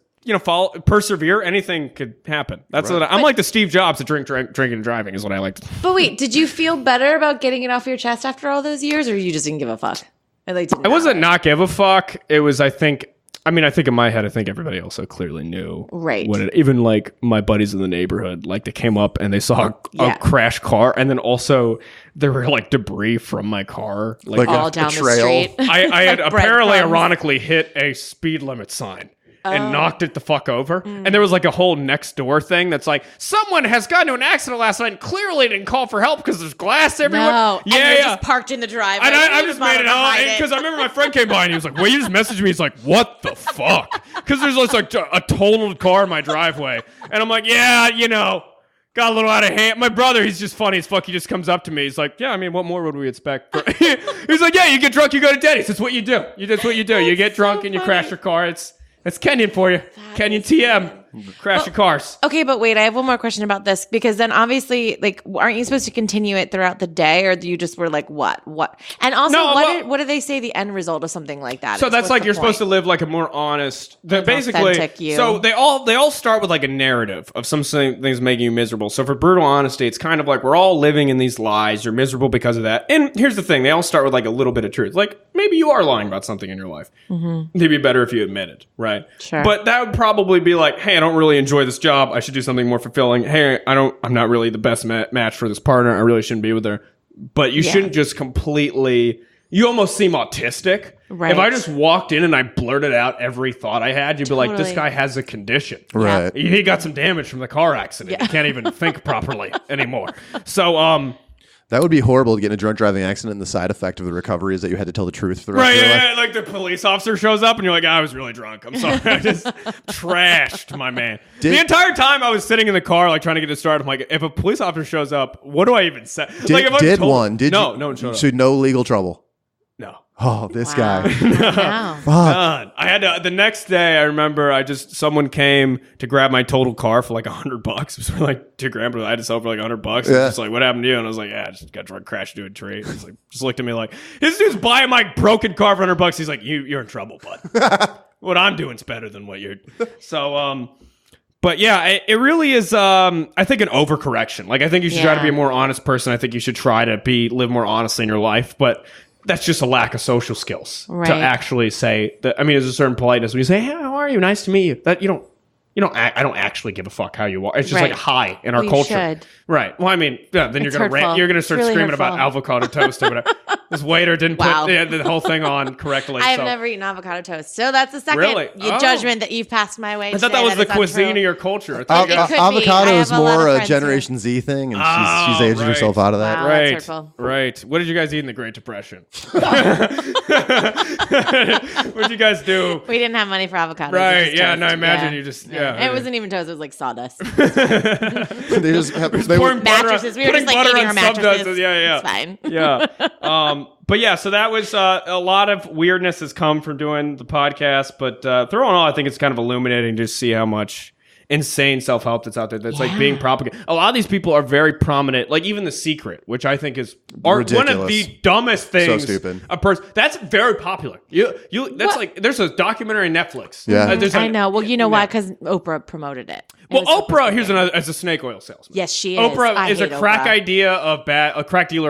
persevere, anything could happen. That's what I'm like the Steve Jobs of drinking and driving is what I like. But wait, did you feel better about getting it off your chest after all those years, or you just didn't give a fuck? I wasn't not give a fuck. It was I think in my head, I think everybody also clearly knew. Right. Even like my buddies in the neighborhood, like they came up and they saw a crashed car. And then also there were like debris from my car. Like all down the street. I had apparently ironically hit a speed limit sign. And knocked it the fuck over. And there was like a whole next door thing that's like, someone has gotten into an accident last night and clearly didn't call for help because there's glass everywhere. No. Yeah, and just parked in the driveway. And I just made it out because I remember my friend came by and he was like, well, you just messaged me. He's like, what the fuck? Because there's just like a totaled car in my driveway. And I'm like, yeah, got a little out of hand. My brother, he's just funny as fuck. He just comes up to me. He's like, yeah, I mean, what more would we expect? He's like, yeah, you get drunk, you go to Denny's. That's what you do. That's what you do. You get drunk and you crash your car. It's Kenyon for you. Kenyon TM. Crash your cars. Okay, but wait, I have one more question about this because then obviously, like, aren't you supposed to continue it throughout the day, or you just were like, what? And also, what do they say the end result of something like that? So that's like you're supposed to live like a more honest, basically. Authentic you. So they all start with like a narrative of some things making you miserable. So for brutal honesty, it's kind of like we're all living in these lies. You're miserable because of that. And here's the thing: they all start with like a little bit of truth. Like maybe you are lying about something in your life. Mm-hmm. It'd be better if you admit it, right? Sure. But that would probably be like, hey, I don't really enjoy this job. I should do something more fulfilling. Hey, I'm not really the best match for this partner. I really shouldn't be with her. But you shouldn't just completely, you almost seem autistic. Right. If I just walked in and I blurted out every thought I had, you'd be like, this guy has a condition. Right. He got some damage from the car accident. He can't even think properly anymore. So, that would be horrible to get in a drunk driving accident, and the side effect of the recovery is that you had to tell the truth for the rest of your life. Right, like the police officer shows up and you're like, I was really drunk. I'm sorry. I just trashed my man. The entire time I was sitting in the car, like trying to get it started, I'm like, if a police officer shows up, what do I even say? No one showed up. So no legal trouble? No. Oh, this guy. Wow. None. I had to, the next day, I remember someone came to grab my total car for like $100. It was for like $2,000, but I had to sell for like $100. Yeah. Just like, what happened to you? And I was like, I just got drunk, crashed into a tree. He's like, just looked at me like, this dude's buying my broken car for $100. He's like, you're in trouble, bud. What I'm doing's better than what you're. So, But yeah, it really is, I think, an overcorrection. Like, I think you should try to be a more honest person. I think you should try to live more honestly in your life. But that's just a lack of social skills to actually say that. I mean, there's a certain politeness when you say, hey, how are you? Nice to meet you. That I don't actually give a fuck how you are. It's just like hi in our culture. Should. Right. Well, I mean, then you're going to rant. You're going to start screaming about avocado toast or whatever. This waiter didn't put the whole thing on correctly. I have never eaten avocado toast. So that's the second judgment that you've passed my way. I thought that was the cuisine of your culture. Avocado is more a Generation Z thing, and she's aged herself out of that. Wow, right. That's hurtful. Right. What did you guys eat in the Great Depression? What did you guys do? We didn't have money for avocado. Right. Yeah. No, I imagine you just. It wasn't even toast. It was like sawdust. They just pouring mattresses. We were just like eating our mattresses. Yeah. It's fine. Yeah. But yeah, so that was a lot of weirdness has come from doing the podcast. But through all, I think it's kind of illuminating to see how much insane self-help that's out there that's like being propagated. A lot of these people are very prominent, like even The Secret, which I think is one of the dumbest things. So stupid. A person that's very popular. There's a documentary on Netflix. Yeah, I know. Well, you know why? Because Oprah promoted it. Well, Oprah as a snake oil salesman. Yes, she is. Oprah is a crack dealer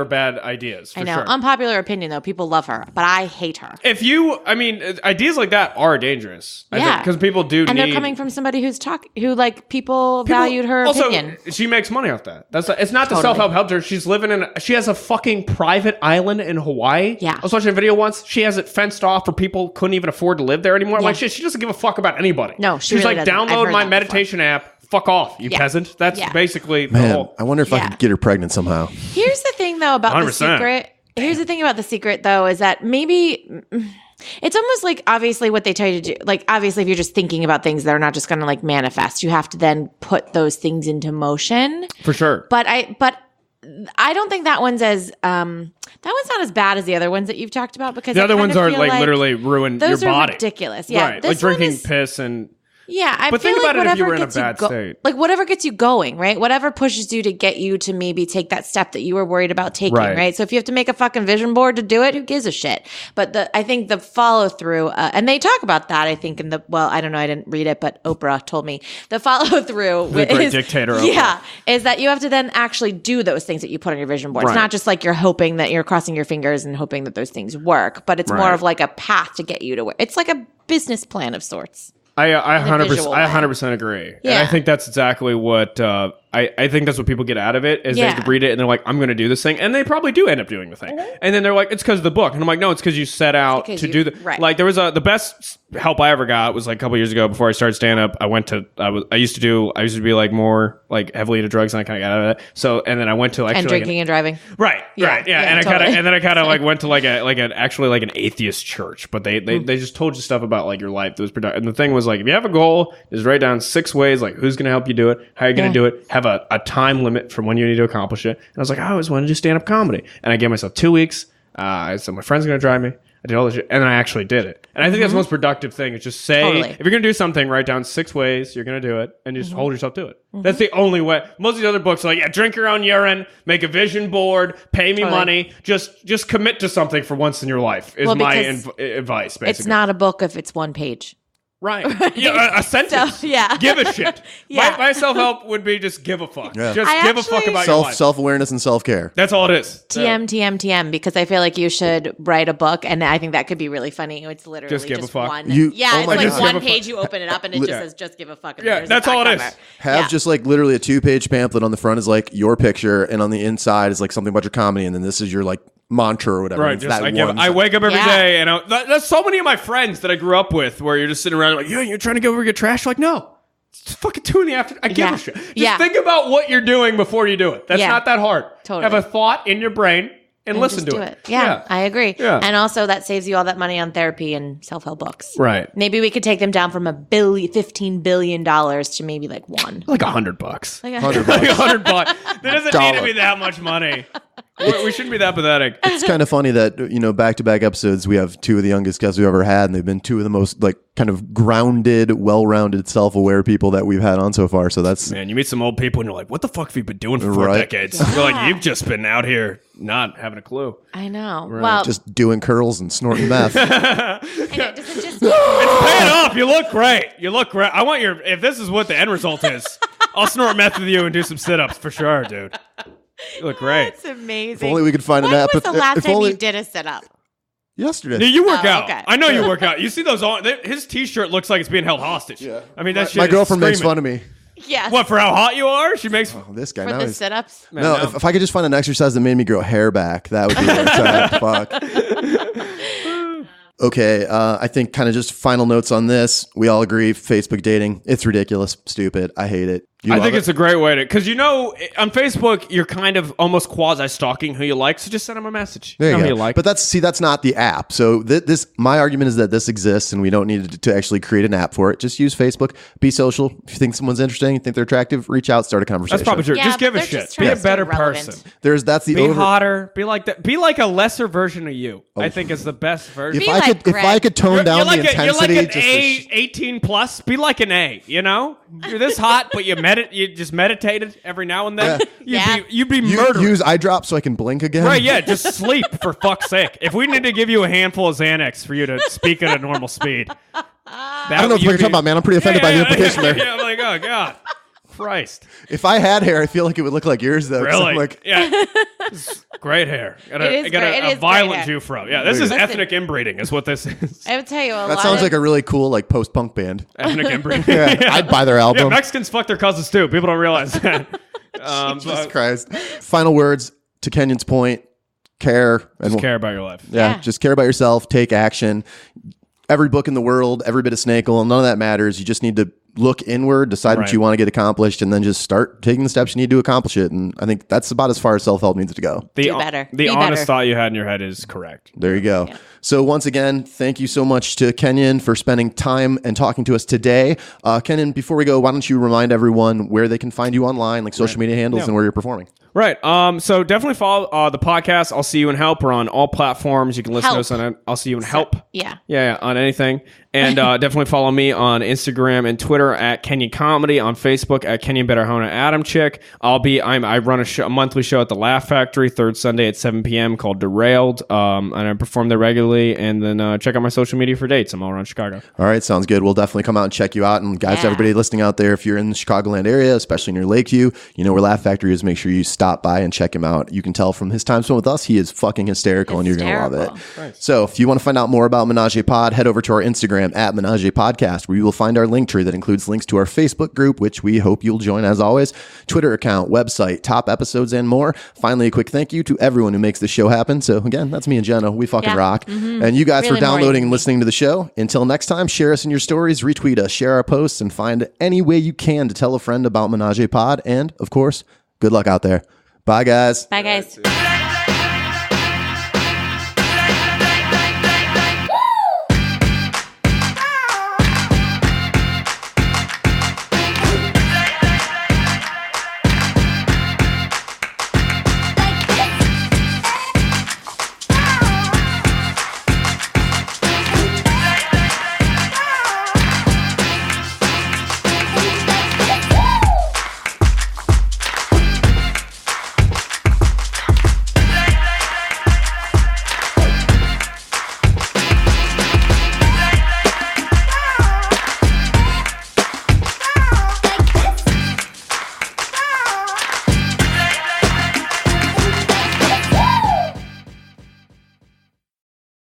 of bad ideas. For I know. Sure. Unpopular opinion though. People love her, but I hate her. Ideas like that are dangerous. Yeah, because people do. And they're coming from somebody who people valued her opinion. She makes money off that. It's not the self-help helped her. She has a fucking private island in Hawaii. Yeah. I was watching a video once. She has it fenced off for people who couldn't even afford to live there anymore. Yeah. Like she doesn't give a fuck about anybody. No, she's really like, doesn't. download my meditation app. Fuck off, you peasant. That's basically the whole. I wonder if I could get her pregnant somehow. Here's the thing though about 100%. The Secret. Here's the thing about The Secret though is that maybe it's almost like obviously what they tell you to do. Like obviously if you're just thinking about things, they're not just going to like manifest. You have to then put those things into motion. For sure. But I don't think that one's as that one's not as bad as the other ones that you've talked about because the other ones are like literally ruin your body. Those are ridiculous. Yeah, right. Like drinking piss and. Yeah, but think about it if you were in a bad state. Like whatever gets you going, right? Whatever pushes you to get you to maybe take that step that you were worried about taking, right? So if you have to make a fucking vision board to do it, who gives a shit? But I think the follow through, and they talk about that. I think I don't know, I didn't read it, but Oprah told me the follow through. The great dictator. Oprah. Is that you have to then actually do those things that you put on your vision board. It's not just like you're hoping that you're crossing your fingers and hoping that those things work, but it's more of like a path to get you to where it's like a business plan of sorts. I 100% agree. Yeah. And I think that's exactly what I think that's what people get out of it is they read it and they're like, I'm going to do this thing. And they probably do end up doing the thing. Mm-hmm. And then they're like, it's because of the book. And I'm like, no, it's because you set out to do the like there was the best help I ever got was like a couple years ago before I started stand up. I used to be like more like heavily into drugs and I kind of got out of that. So and then I went to like and drinking and driving. Right. And I kind of like went to like an atheist church, but they just told you stuff about like your life that was productive. And the thing was like, if you have a goal, just write down 6 ways like who's going to help you do it, how you're going to do it, have a time limit from when you need to accomplish it. And I was like, I always wanted to do stand-up comedy. And I gave myself 2 weeks. I said, my friend's going to drive me. I did all this shit. And then I actually did it. And I think that's the most productive thing is just say, if you're going to do something, write down 6 ways you're going to do it and just hold yourself to it. That's the only way. Most of the other books are like, drink your own urine, make a vision board, pay me money. Just commit to something for once in your life is my advice, basically. It's not a book if it's 1 page. Right. Yeah, a sentence. So, give a shit. My self-help would be just give a fuck. Yeah. Just give a fuck about your life. Self-awareness and self-care. That's all it is. TM, because I feel like you should write a book, and I think that could be really funny. It's literally just give a fuck. one. It's like one page, you open it up, and it just says, just give a fuck. Yeah, that's all it is. Have just like literally a 2-page pamphlet on the front is like your picture, and on the inside is like something about your comedy, and then this is your like mantra or whatever. Right. I wake up every day and that's so many of my friends that I grew up with where you're just sitting around like, you're trying to go over your trash. Like, no, it's fucking 2 in the afternoon. I give a shit. Just think about what you're doing before you do it. That's not that hard. Totally. Have a thought in your brain and listen to it. Yeah, I agree. Yeah. And also that saves you all that money on therapy and self-help books. Right. Maybe we could take them down from $15 billion to maybe like $1. Like $100. Like $100. $100. There doesn't need to be that much money. We shouldn't be that pathetic. It's kind of funny that, back-to-back episodes, we have two of the youngest guests we've ever had, and they've been two of the most, kind of grounded, well-rounded, self-aware people that we've had on so far. So that's... Man, you meet some old people, and you're like, what the fuck have you been doing for 4 decades? You're like, you've just been out here not having a clue. I know. Right. Well, just doing curls and snorting meth. it's paying off. You look great. I want if this is what the end result is, I'll snort meth with you and do some sit-ups for sure, dude. You look great. That's amazing. If only we could find an app. When was the last time you did a sit-up? Yesterday. No, you work out. Okay. I know you work out. You see those on his T-shirt looks like it's being held hostage. Yeah. I mean, that shit. My girlfriend makes screaming. fun of me. Yes. What, for how hot you are? She makes This guy For now the he's... sit-ups? No, if I could just find an exercise that made me grow hair back, that would be where it's at. Fuck. Okay, I think kind of just final notes on this. We all agree, Facebook dating, it's ridiculous, stupid. I hate it. I think it's a great way to, because on Facebook, you're kind of almost quasi-stalking who you like, so just send them a message. There you go. Who you like. But that's not the app. So my argument is that this exists and we don't need to actually create an app for it. Just use Facebook, be social. If you think someone's interesting, you think they're attractive, reach out, start a conversation. That's probably true. Yeah, just give a they're shit. just Be trying a to stay better relevant. person. Be hotter. Be like that. Be like a lesser version of you. I think is the best version. If I could tone down the intensity, you're like an just A 18 plus. Be like an A. You're this hot, but you just meditated every now and then. You'd be murdered. use eye drops so I can blink again. Right, yeah, just sleep for fuck's sake. If we need to give you a handful of Xanax for you to speak at a normal speed. I don't know what you're talking about, man. I'm pretty offended by the implication there. Yeah, I'm like, oh, God. Christ. If I had hair, I feel like it would look like yours, though. 'cause Really? I'm like, Yeah. Great hair. Got It is great. It a is violent great hair. Jufro. Yeah, this is Listen. ethnic inbreeding is what this is. I would tell you that sounds like a really cool post-punk band. Ethnic inbreeding. Yeah, I'd buy their album. Yeah, Mexicans fuck their cousins too. People don't realize that. Jesus Christ. Final words to Kenyon's point. Care. Just care about your life. Yeah, just care about yourself. Take action. Every book in the world, every bit of snake oil, none of that matters. You just need to look inward, decide what you want to get accomplished, and then just start taking the steps you need to accomplish it. And I think that's about as far as self-help needs to go. Do better. The Be honest better. thought you had in your head is correct. There you go. Yeah. So once again, thank you so much to Kenyon for spending time and talking to us today. Kenyon, before we go, why don't you remind everyone where they can find you online, like social media handles and where you're performing? Right. So definitely follow the podcast. I'll See You in Help. We're on all platforms. You can listen to us on I'll See You in Help. Yeah, on anything. And definitely follow me on Instagram and Twitter at Kenyon Comedy, on Facebook at Kenyon Adamcik. I run a monthly show at the Laugh Factory, third Sunday at 7 p.m. called Derailed. And I perform there regularly. And then check out my social media for dates. I'm all around Chicago. All right, sounds good. We'll definitely come out and check you out. And guys, everybody listening out there, if you're in the Chicagoland area, especially near Lakeview, you know where Laugh Factory is, make sure you stop by and check him out. You can tell from his time spent with us, he is fucking hysterical. And you're going to love it. Nice. So if you want to find out more about Menage-A-Pod, head over to our Instagram at Menage-A-Podcast, where you will find our link tree that includes links to our Facebook group, which we hope you'll join as always, Twitter account, website, top episodes, and more. Finally, a quick thank you to everyone who makes this show happen. So again, that's me and Jenna. We fucking rock. Mm-hmm. And you guys for downloading and listening to the show. Until next time, share us in your stories, retweet us, share our posts, and find any way you can to tell a friend about Menage-A-Pod. And of course, good luck out there. Bye, guys. Bye, guys.